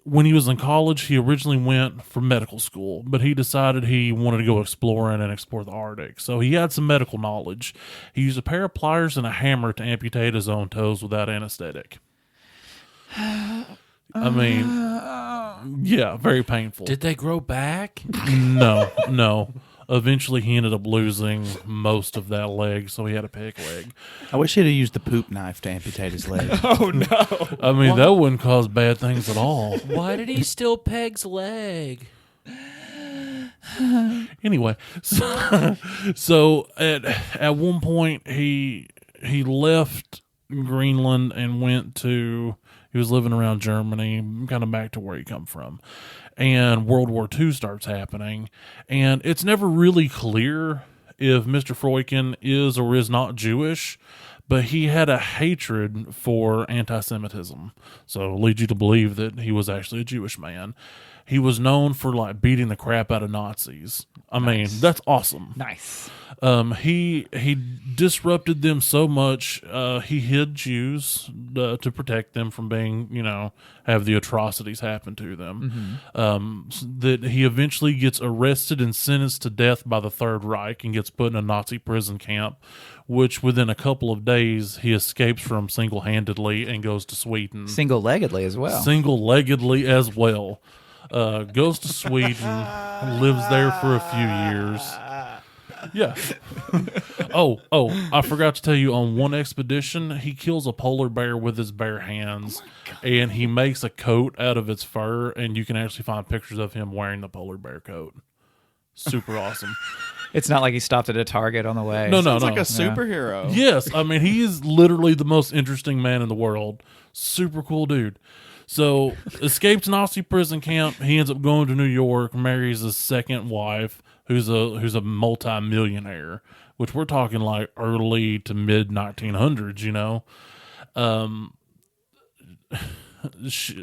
When he was in college, he originally went for medical school, but he decided he wanted to go exploring and explore the Arctic. So he had some medical knowledge. He used a pair of pliers and a hammer to amputate his own toes without anesthetic. I mean, yeah, very painful. Did they grow back? No. Eventually, he ended up losing most of that leg, so he had a peg leg. I wish he'd have used the poop knife to amputate his leg. I mean, that wouldn't cause bad things at all. Why did he steal Peg's leg? Anyway, so at one point he left Greenland and he was living around Germany, kind of back to where he come from. And World War II starts happening, and it's never really clear if Mr. Freuchen is or is not Jewish, but he had a hatred for anti-Semitism, so it leads you to believe that he was actually a Jewish man. He was known for beating the crap out of Nazis. I mean, that's awesome. Nice. He disrupted them so much. He hid Jews to protect them from being, have the atrocities happen to them. That he eventually gets arrested and sentenced to death by the Third Reich and gets put in a Nazi prison camp, which within a couple of days he escapes from single-handedly and goes to Sweden. Single-leggedly as well. Single-leggedly as well. Goes to Sweden, lives there for a few years. Yeah. Oh, I forgot to tell you, on one expedition, he kills a polar bear with his bare hands, and he makes a coat out of its fur, and you can actually find pictures of him wearing the polar bear coat. Super awesome. It's not like he stopped at a Target on the way. No, Sounds like a superhero. Yes, I mean he is literally the most interesting man in the world. Super cool dude. So escapes Nazi prison camp. He ends up going to New York, marries his second wife, who's a multi-millionaire, which we're talking like early to mid 1900s. You know,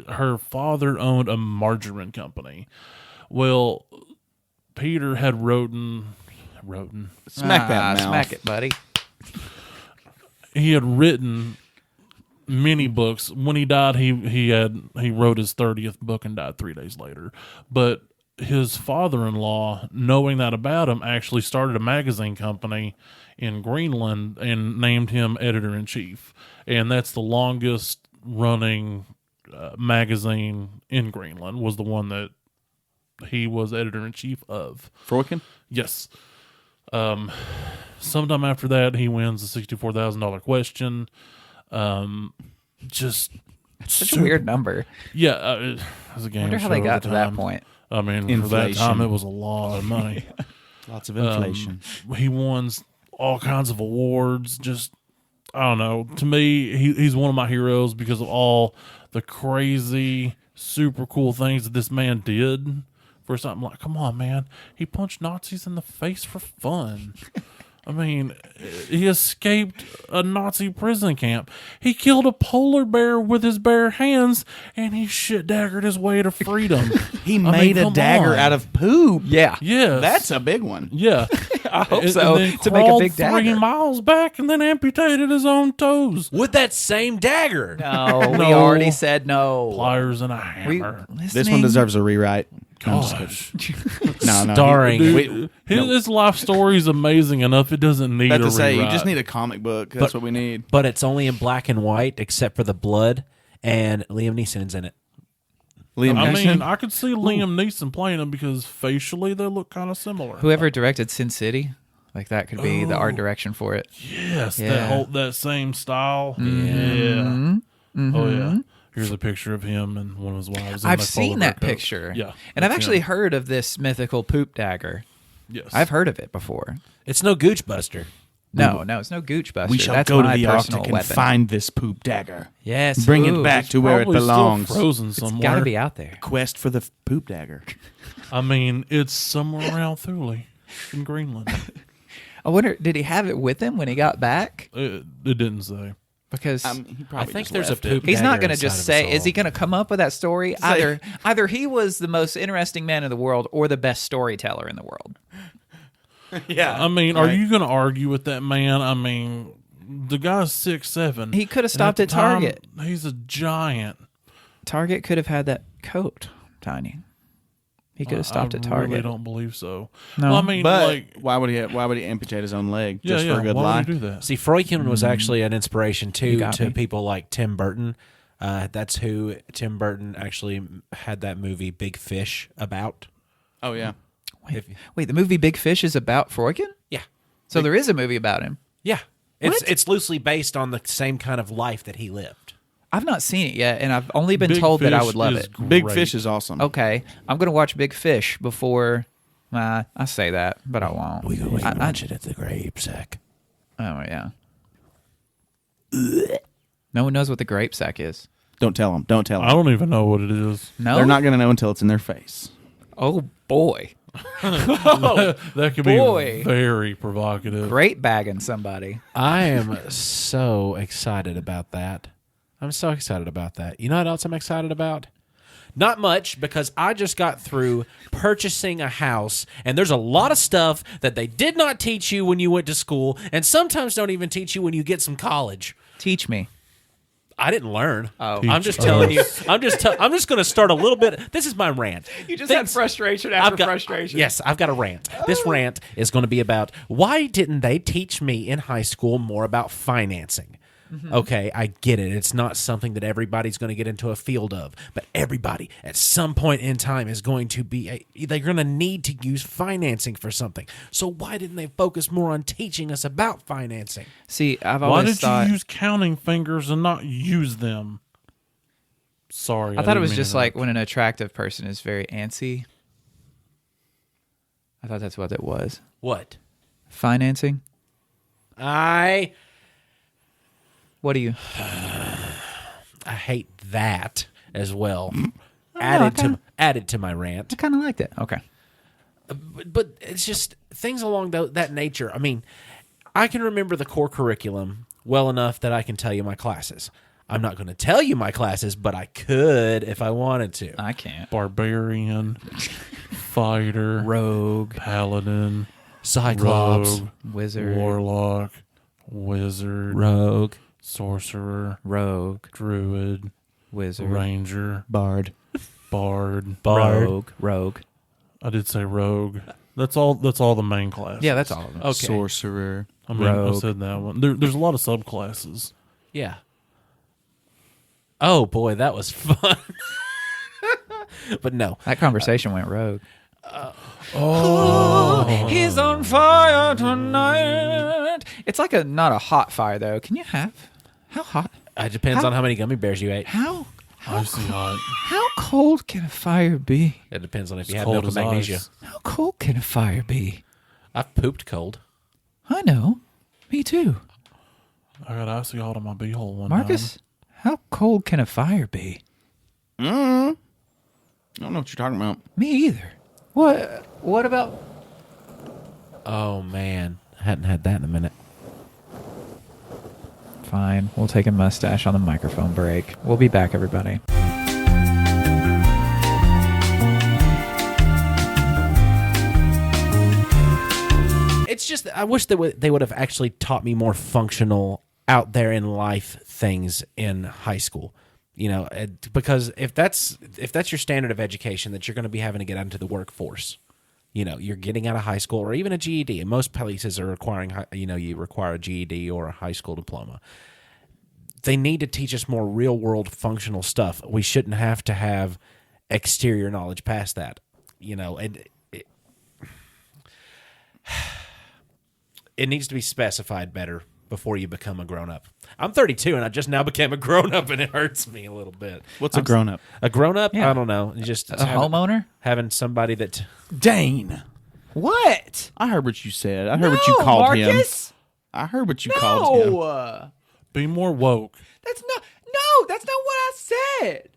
her father owned a margarine company. Well, Peter had Smack that mouth. Smack it, buddy. he had written many books. When he died, he wrote his 30th book and died 3 days later. But his father-in-law, knowing that about him, actually started a magazine company in Greenland and named him editor-in-chief. And that's the longest running magazine in Greenland, was the one that he was editor-in-chief of. Freuchen? Yes. Sometime after that, he wins the $64,000 question. Just Such a weird number. Yeah, it was a game. I wonder how show they at got the to that time. point. I mean, for that Inflation. time, it was a lot of money. Lots of inflation. He won all kinds of awards. Just, I don't know. To me, he's one of my heroes because of all the crazy, super cool things that this man did. For something like, come on, man, he punched Nazis in the face for fun. I mean, he escaped a Nazi prison camp. He killed a polar bear with his bare hands, and he shit-daggered his way to freedom. He made a come dagger on. out of poop. Yeah. Yes. That's a big one. Yeah. I hope And so. then To make a crawled big 3 dagger. miles back and then amputated his own toes. With that same dagger. No, we No. already said no. Pliers and a hammer. This one deserves a rewrite. I'm just Gosh. kidding. No. Starring. Dude, his life story is amazing enough. It doesn't need That's a to say, you rewrite. just need a comic book. That's what we need. But it's only in black and white except for the blood, and Liam Neeson's in it. Liam I Neeson. mean, I could see Liam Neeson playing him because facially they look kind of similar. Whoever directed Sin City, like that could be the art direction for it. Yes, Yeah. that same style. Mm-hmm. Yeah. Oh yeah. Here's a picture of him and one of his wives. in I've the seen polar that bear coat. picture. Yeah, And I've that's actually him. heard of this mythical poop dagger. Yes, I've heard of it before. It's no Gooch Buster. No, it's no Gooch Buster. we shall That's go to my the personal Arctic weapon. and find this poop dagger. Yes. Bring ooh, it back to where it Probably still belongs. frozen It's somewhere. got to be out there. Quest for the poop dagger. I mean, it's somewhere around Thule in Greenland. I wonder, did he have it with him when he got back? It didn't say. Because He probably I think just there's a left it. poop. he's not dagger going to inside just of say, us is he all. going to come up with that story? Either he was the most interesting man in the world or the best storyteller in the world. Yeah. I mean, are you going to argue with that man? I mean, the guy's 6'7". He could have and stopped the at Target. time, he's a giant. Target could have had that coat, Tiny. He could have stopped at Target. I really don't believe so. No. Well, I mean, But like, why would he amputate his own leg just yeah, for a good why lie? would he do that? See, Freuchen was actually an inspiration too got to me. people like Tim Burton. That's who Tim Burton actually had that movie Big Fish about. Oh yeah. Wait, the movie Big Fish is about Freuchen? Yeah, So there is a movie about him. yeah. It's loosely based on the same kind of life that he lived. I've not seen it yet, and I've only been Big told that I Fish would love is it. Big great. Fish is awesome. Okay, I'm going to watch Big Fish before... I say that, but I won't. We go I- watch it at the grape sack. Oh, yeah. No one knows what the grape sack is. Don't tell him. Don't tell I him. don't even know what it is. No? They're not going to know until it's in their face. Oh, boy. That could Boy. be very provocative. Great bagging somebody. I am so excited about that. I'm so excited about that. You know what else I'm excited about? Not much, because I just got through purchasing a house, and there's a lot of stuff that they did not teach you when you went to school, and sometimes don't even teach you when you get some college. Teach me. I didn't learn. Oh. I'm just telling you. I'm just going to start a little bit. This is my rant. You just Things- had frustration I've after got- frustration. Yes, I've got a rant. This rant is going to be about why didn't they teach me in high school more about financing? Okay, I get it. It's not something that everybody's going to get into a field of, but everybody at some point in time is going to be, they're going to need to use financing for something. So why didn't they focus more on teaching us about financing? See, I've Why always did thought... you use counting fingers and not use them? Sorry. I thought it didn't was mean just to like when an attractive person is very antsy. I thought that's what it was. What? Financing? I What do you? hate that as well. I Added to my rant. I kind of liked it. Okay. But it's just things along that nature. I mean, I can remember the core curriculum well enough that I can tell you my classes. I'm not going to tell you my classes, but I could if I wanted to. I can't. Barbarian, fighter, Rogue, paladin, Cyclops, rogue, wizard, warlock, wizard, Rogue, sorcerer, rogue, druid, wizard, ranger, Bard. bard. rogue. I did say rogue. That's all the main classes. Yeah, that's all of them. Okay. Sorcerer. I mean, I rogue. said that one. There's a lot of subclasses. Yeah. Oh boy, that was fun. But no. That conversation went rogue. He's on fire tonight. It's like not a hot fire though. Can you have how hot? It depends How- on how many gummy bears you ate. How icy hot. how cold can a fire be? It depends on if you It's have cold milk of as magnesia. ice. How cold can a fire be? I've pooped cold. I know. Me too. I got icy hot on my beehole one Marcus, how cold can a fire be? I don't know what you're talking about. Me either. What about Oh man, I hadn't had that in a minute. Fine. We'll take a mustache on the microphone break. We'll be back, everybody. It's just I wish they would have actually taught me more functional out there in life things in high school. You know, because if that's your standard of education, that you're going to be having to get out into the workforce. You know, you're getting out of high school or even a GED. And most places are requiring, you require a GED or a high school diploma. They need to teach us more real world functional stuff. We shouldn't have to have exterior knowledge past that. You know, it needs to be specified better before you become a grown up. I'm 32 and I just now became a grown up and it hurts me a little bit. What's a grown up? A grown up? Yeah. I don't know. Just A homeowner? having somebody that Dane. What? I heard what you said. I heard what you called him. I heard what you called him. now. Be more woke. That's not what I said.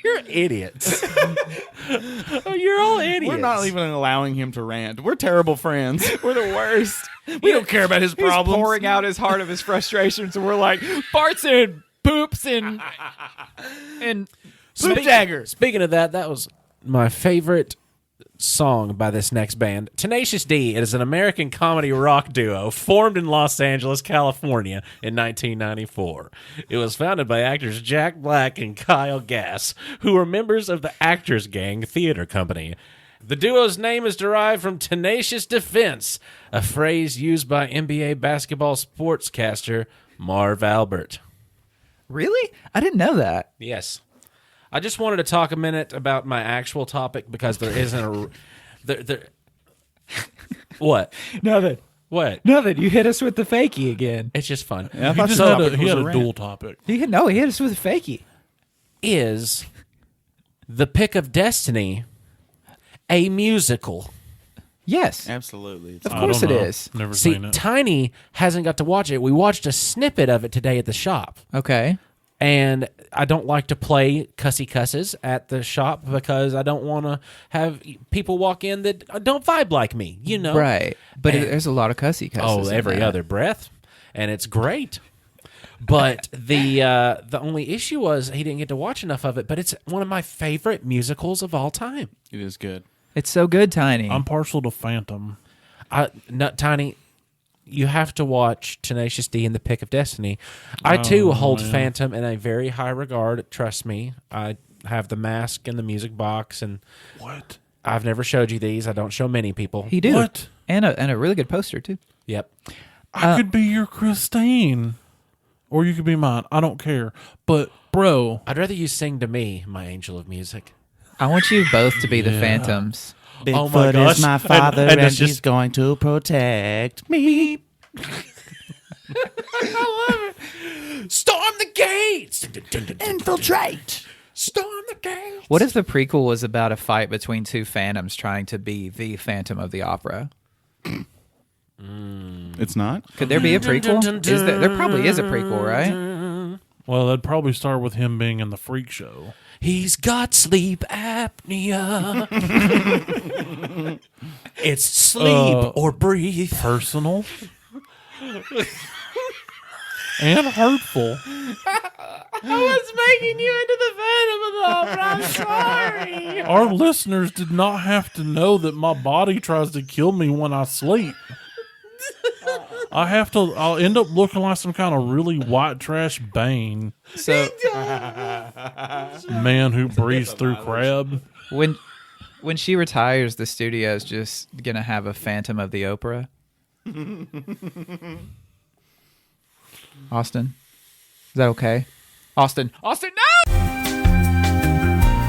you're idiots. Oh, you're all idiots. We're not even allowing him to rant. We're terrible friends. We're the worst. We don't care about his problems. He's pouring out his heart of his frustrations, and we're like farts and poops and Poop dagger. Speaking of that, that was my favorite song by this next band. Tenacious D is an American comedy rock duo formed in Los Angeles, California in 1994. It was founded by actors Jack Black and Kyle Gass, who were members of the Actors Gang Theater Company. The duo's name is derived from tenacious defense, a phrase used by NBA basketball sportscaster Marv Albert. Really? I didn't know that. Yes. I just wanted to talk a minute about my actual topic because there isn't a... There, what? Nothing. What? You hit us with the fakie again. It's just fun. Yeah, I He thought just your had topic he was had a a rant. dual topic. He hit us with a fakie. Is The Pick of Destiny a musical? Yes. Absolutely. It's Of I course don't it know. is. Never See, seen it. Tiny hasn't got to watch it. We watched a snippet of it today at the shop. Okay. And I don't like to play cussy cusses at the shop because I don't want to have people walk in that don't vibe like me, you know? Right. But And- there's a lot of cussy cusses. Oh, in every that. other breath, and it's great. But the only issue was he didn't get to watch enough of it. But it's one of my favorite musicals of all time. It is good. It's so good, Tiny. I'm partial to Phantom. Tiny, you have to watch Tenacious D and The Pick of Destiny. I too hold man. Phantom in a very high regard. Trust me, I have the mask and the music box, and What? I've never showed you these. I don't show many people. he did. What? And a really good poster, too. Yep. I could be your Christine. Or you could be mine. I don't care. But, bro, I'd rather you sing to me, my angel of music. I want you both to be the Phantoms. Bigfoot Oh my gosh. is my father, And and, it's he's just- going to protect me. Storm the gates! Infiltrate. Storm the gates. What if the prequel was about a fight between two phantoms trying to be the Phantom of the Opera? It's not. Could there be a prequel? Is there probably is a prequel, right? Well, that'd probably start with him being in the freak show. He's got sleep apnea. It's sleep or breathe. Personal and hurtful. I was making you into the Phantom of the Opera. I'm sorry. Our listeners did not have to know that my body tries to kill me when I sleep. I'll end up looking like some kind of really white trash Bane So man who breathes through crab. when she retires, the studio's just gonna have a Phantom of the Opera. Austin, is that okay? Austin, no!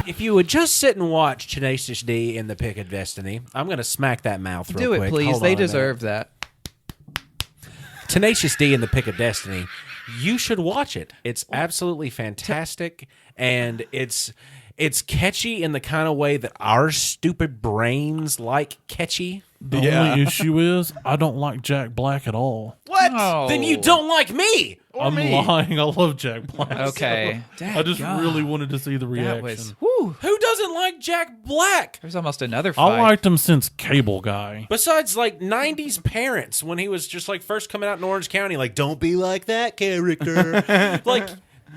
If you would just sit and watch Tenacious D in the Pick of Destiny, I'm going to smack that mouth real Do quick. it, please. Hold They on a minute. deserve that. Tenacious D in the Pick of Destiny. You should watch it. It's absolutely fantastic, and it's catchy in the kind of way that our stupid brains like catchy. The only issue is I don't like Jack Black at all. What? Oh. Then you don't like me. I'm lying. I love Jack Black. Okay. I just really wanted to see the reaction. That was. Whew. Who doesn't like Jack Black? There's almost another fight. I liked him since Cable Guy. Besides, like, 90s parents, when he was just, like, first coming out in Orange County, like, don't be like that character. Like,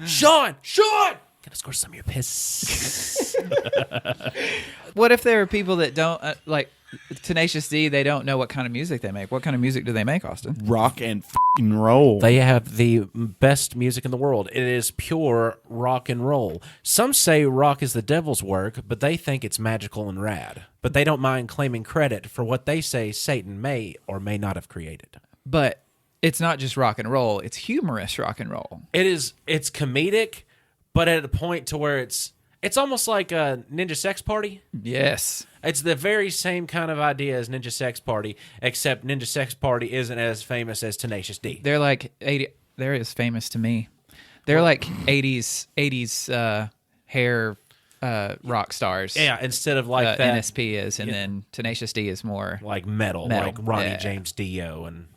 Sean! Gotta score some of your piss. What if there are people that don't like Tenacious D? They don't know what kind of music they make. What kind of music do they make, Austin? Rock and f***ing roll. They have the best music in the world. It is pure rock and roll. Some say rock is the devil's work, but they think it's magical and rad. But they don't mind claiming credit for what they say Satan may or may not have created. But it's not just rock and roll. It's humorous rock and roll. It's comedic, but at a point to where it's almost like a Ninja Sex Party. Yes. It's the very same kind of idea as Ninja Sex Party, except Ninja Sex Party isn't as famous as Tenacious D. They're like 80. They're as famous to me. They're like 80s hair rock stars. Yeah, instead of like that, NSP is, and then Tenacious D is more like metal, like Ronnie James Dio and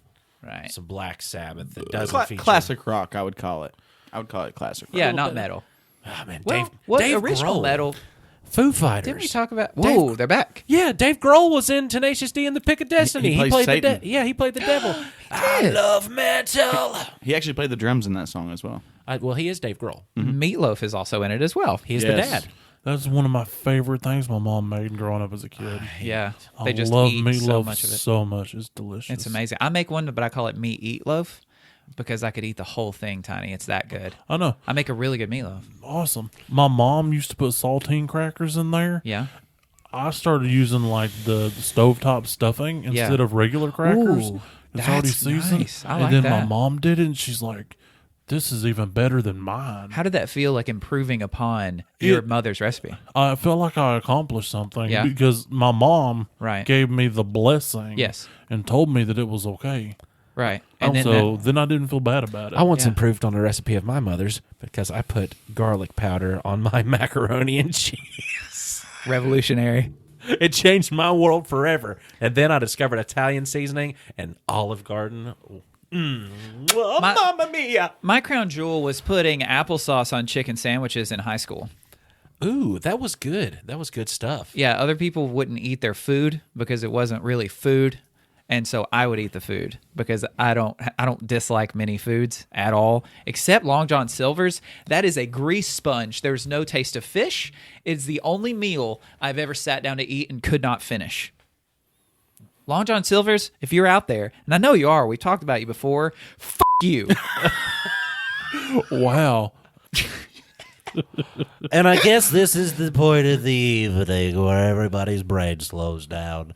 right. some Black Sabbath that doesn't feature classic rock, I would call it. I would call it classic rock. Yeah, not metal. Oh man, Well, Dave original Grohl. metal? Foo Fighters. Didn't we talk about? Whoa, they're back. Yeah, Dave Grohl was in Tenacious D and the Pick of Destiny. He plays played Satan. he played the devil. I love metal. He actually played the drums in that song as well. Well, he is Dave Grohl. Meatloaf is also in it as well. He's the Yes. dad. That's one of my favorite things my mom made growing up as a kid. Yeah, I they just love eat meatloaf so much of it. so much. It's delicious. It's amazing. I make one, but I call it meat eat loaf because I could eat the whole thing, Tiny. It's that good. I know. I make a really good meatloaf. Awesome. My mom used to put saltine crackers in there. Yeah. I started using like the stovetop stuffing instead of regular crackers. Ooh, it's already that's seasoned. nice. I and like then my that. mom did it, and she's like, "This is even better than mine." How did that feel like improving upon your mother's recipe? I felt like I accomplished something Yeah. because my mom Right. gave me the blessing, Yes. and told me that it was okay. Right. And then So then I didn't feel bad about it. I once Yeah. improved on a recipe of my mother's because I put garlic powder on my macaroni and cheese. revolutionary. It changed my world forever. And then I discovered Italian seasoning and Olive Garden. Mamma mia! My crown jewel was putting applesauce on chicken sandwiches in high school. Ooh, that was good. That was good stuff. Yeah, other people wouldn't eat their food because it wasn't really food, and so I would eat the food because I don't dislike many foods at all except Long John Silver's. That is a grease sponge. There's no taste of fish. It's the only meal I've ever sat down to eat and could not finish. Long John Silver's, if you're out there, and I know you are, we talked about you before. Fuck you. Wow. And I guess this is the point of the evening where everybody's brain slows down.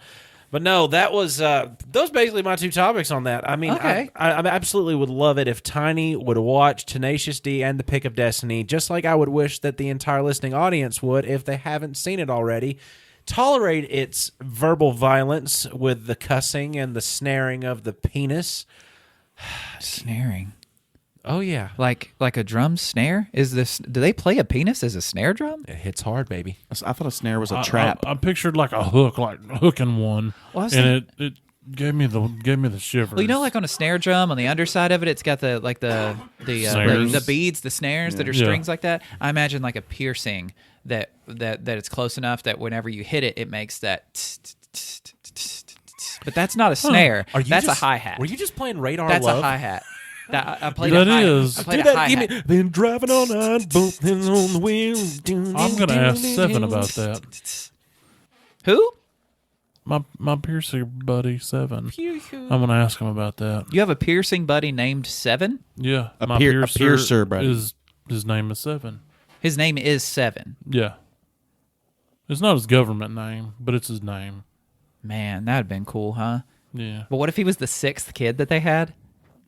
But no, that was those basically my two topics on that. I mean, Okay. I absolutely would love it if Tiny would watch Tenacious D and the Pick of Destiny, just like I would wish that the entire listening audience would if they haven't seen it already. Tolerate its verbal violence with the cussing and the snaring of the penis. Snaring. Oh yeah, Like a drum snare? Is this? Do they play a penis as a snare drum? it hits hard, baby. I thought a snare was a trap. I pictured like a hook, like hooking one, Well, I was and it gave me the shivers. Well, you know, like on a snare drum, on the underside of it, it's got the Snares. the beads, the snares that are Yeah. strings like that. I imagine like a piercing that it's close enough that whenever you hit it, it makes that. But that's not a snare. That's a hi hat. Were you just playing Radar That's Love? a hi hat. I played That a hi-hat. is. I played Do a that, give hi-hat. me. Been driving all night, both hands on the wheel. I'm gonna ask Seven about that. Who? My piercer buddy Seven. I'm gonna ask him about that. You have a piercing buddy named Seven? Yeah, A my piercer buddy. is his name is Seven. His name is Seven. Yeah, it's not his government name, but it's his name. Man, that'd have been cool, huh? Yeah, But what if he was the sixth kid that they had?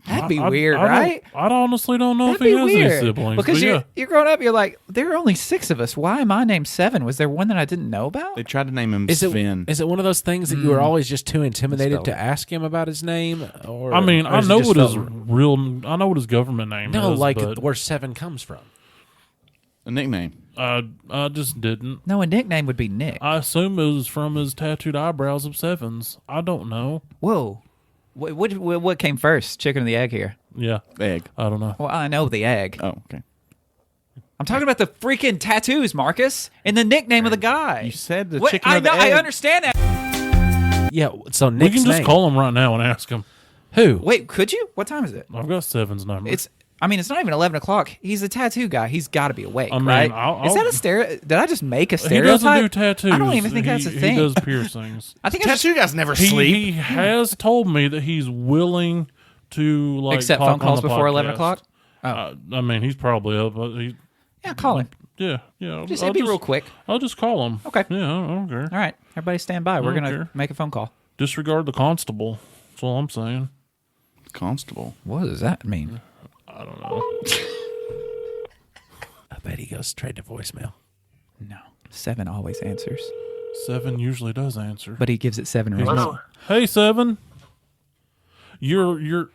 That'd be I- weird, I don't- right? I honestly don't know That'd if he be has weird. any siblings. Because but yeah. you're growing up, you're like, there are only 6 of us. Why am I named Seven? Was there one that I didn't know about? They tried to name him Is Sven. it one of those things that you were always just too intimidated to ask him about his name? Or I mean, or I is it know just what his felt- I know what his government name No, is. like but where Seven comes from. A nickname. I just didn't. No, a nickname would be Nick. I assume it was from his tattooed eyebrows of Sevens. I don't know. Whoa. What came first, chicken or the egg here? Yeah, Egg. I don't know. Well, I know the egg. Oh, okay. I'm talking about the freaking tattoos, Marcus, and the nickname of the guy. You said the What? chicken I or the know. I egg. understand that. Yeah, so We Nick's can just name. call him right now and ask him. Who? Wait, could you? What time is it? I've got Seven's number. I mean, it's not even 11 o'clock. He's a tattoo guy. He's got to be awake, I mean, right? I'll- Is that a Did I just make a he stereotype? doesn't do tattoos. I don't even think that's a thing. He does piercings. I think I just, Tattoo guys never he, sleep. he has told me that he's willing to like accept talk phone calls on the before 11 podcast. o'clock. I mean, he's probably up. But Yeah, call him. yeah. Just I'll it'd be real quick. I'll just call him. Okay. Yeah, I don't care. All right, everybody stand by. We're don't gonna care. make a phone call. Disregard the constable. That's all I'm saying. Constable. What does that mean? I don't know. I bet he goes straight to voicemail. No, 7 always answers, Seven usually does answer. but he gives it 7 rings. Hey, Seven. You're.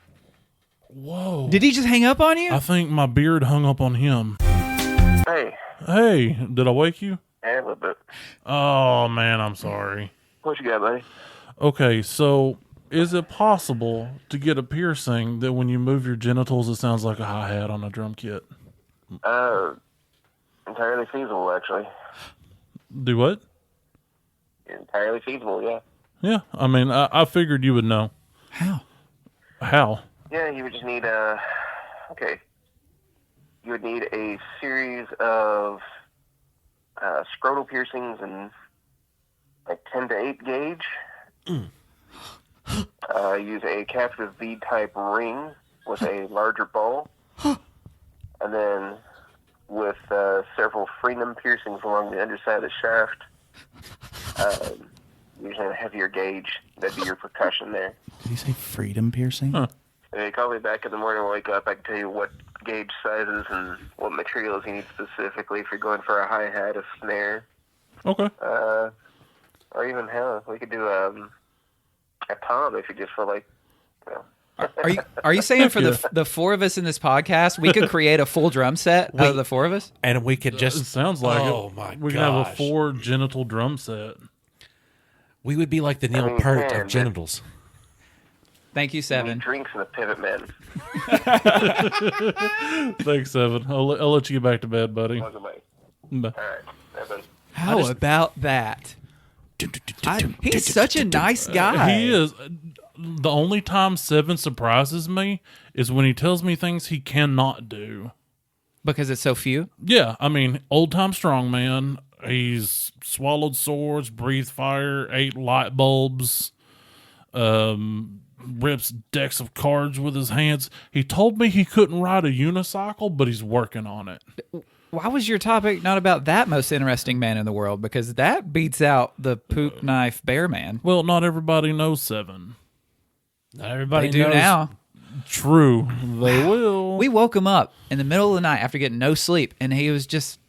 Whoa. Did he just hang up on you? I think my beard hung up on him. Hey, Hey, did I wake you? yeah, a little bit. Oh, man, I'm sorry. What you got, buddy? Okay, so is it possible to get a piercing that when you move your genitals, it sounds like a hi-hat on a drum kit? Entirely feasible, actually. Do what? Entirely feasible, yeah. Yeah, I mean, I figured you would know. How? How? Yeah, you would just need okay. You would need a series of scrotal piercings and like 10 to 8 gauge. Use a captive bead type ring with a larger ball. And then with several frenum piercings along the underside of the shaft. Usually a heavier gauge. That'd be your percussion there. Did you say freedom piercing? Huh. And you call me back in the morning when I wake up, I can tell you what gauge sizes and what materials you need specifically if you're going for a hi-hat, a snare, Okay. or even, hell, we could do a tom if you just feel like, you know. Are you saying for the 4 of us in this podcast, we could create a full drum set out of the 4 of us? And we could just. It sounds like Oh, it. my We can have a gosh. 4 genital drum set. We would be like the Neil mean, Peart man, of genitals. Thank you, You 7. need drinks and a pivot man. Thanks, Seven. I'll let you get back to bed, buddy. Welcome back. Bye. All right. Evan. How about that? He's such a nice guy. He is. The only time Seven surprises me is when he tells me things he cannot do. Because it's so few? Yeah, I mean, old time strongman. He's swallowed swords, breathed fire, ate light bulbs, rips decks of cards with his hands. He told me he couldn't ride a unicycle, but he's working on it. Why was your topic not about that most interesting man in the world? Because that beats out the poop knife bear man. Well, not everybody knows Seven. Not everybody They do knows. now. True, they will. We woke him up in the middle of the night after getting no sleep, and he was just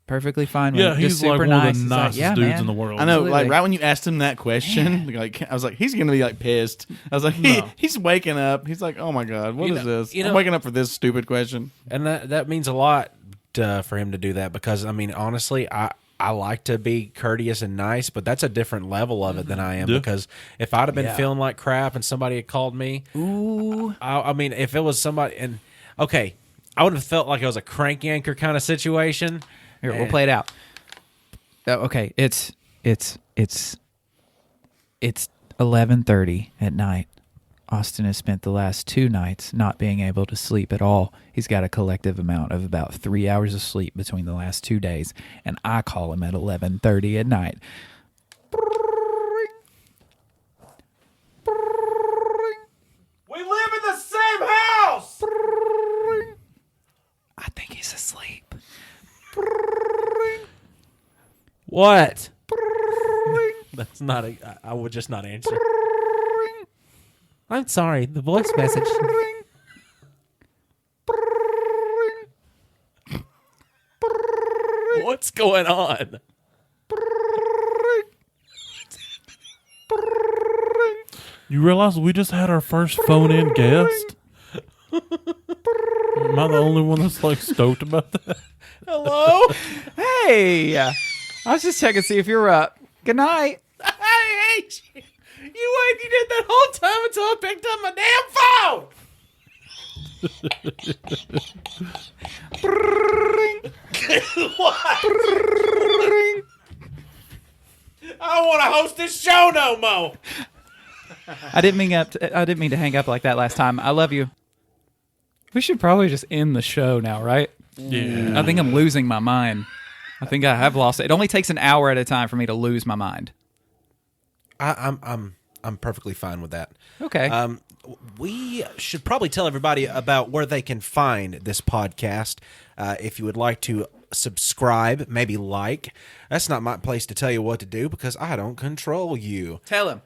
Perfectly fine. Yeah, with he's just super like one nice. of the He's nicest yeah, dudes man. in the world. I know, like Absolutely. right when you asked him that question, like I was like, he's gonna be like pissed. I was like, he's waking up. He's like, oh my god, what is this? I'm waking up for this stupid question. And that means a lot for him to do that because, I mean, honestly, I like to be courteous and nice, but that's a different level of it than I am because if I'd have been feeling like crap and somebody had called me, I mean, if it was somebody, and okay, I would have felt like it was a crank yanker kind of situation. Here, we'll play it out. Okay, it's 11:30 at night. Austin has spent the last 2 nights not being able to sleep at all. He's got a collective amount of about 3 hours of sleep between the last 2 days, and I call him at 11:30 at night. We live in the same house. I think he's asleep. What? That's not I would just not answer. I'm sorry. The voice message. What's going on? You realize we just had our first phone-in guest? Am I the only one that's like stoked about that? Hello? Hey, I was just checking to see if you're up. Good night. I hate you. You did that whole time until I picked up my damn phone. What? I don't want to host this show no more. I didn't mean to hang up like that last time. I love you. We should probably just end the show now, right? Yeah. I think I'm losing my mind. I think I have lost it. It only takes an hour at a time for me to lose my mind. I'm perfectly fine with that. Okay. We should probably tell everybody about where they can find this podcast. If you would like to subscribe, maybe like. That's not my place to tell you what to do because I don't control you. Tell him.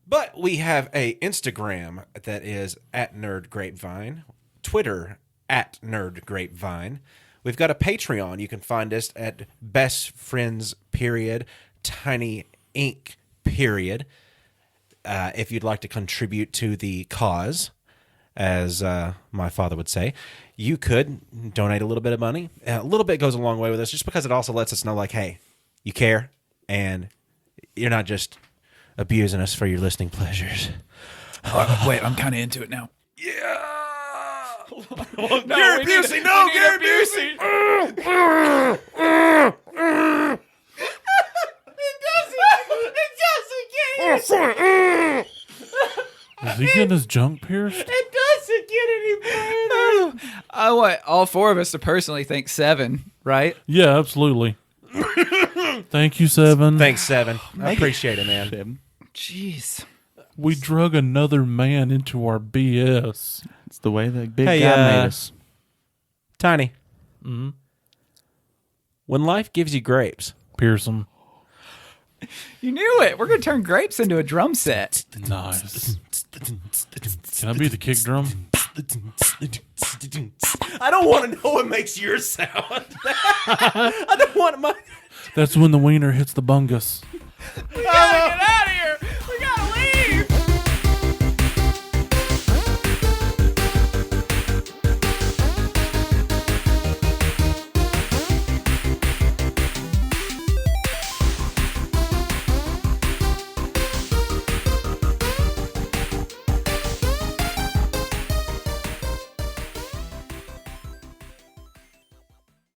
But we have a Instagram that is @NerdGrapevine, Twitter @NerdGrapevine. We've got a Patreon. You can find us at Best Friends Tiny Inc. If you'd like to contribute to the cause, as my father would say, you could donate a little bit of money. A little bit goes a long way with us just because it also lets us know, like, hey, you care and you're not just abusing us for your listening pleasures. Wait, I'm kind of into it now. Gary Busey, no, Gary Busey. Is he getting his junk pierced? It doesn't get any better. I want all 4 of us to personally thank Seven, right? Yeah, absolutely. Thank you, Seven. Thanks, Seven. I appreciate it, man. Jeez. We drug another man into our BS. It's the way the big Hey, guy made us. Tiny. When life gives you grapes, Pierce him. You knew it. We're going to turn grapes into a drum set. Nice. Can I be the kick drum? I don't want to know what makes your sound. I don't want my. That's when the wiener hits the bungus. Get out of here.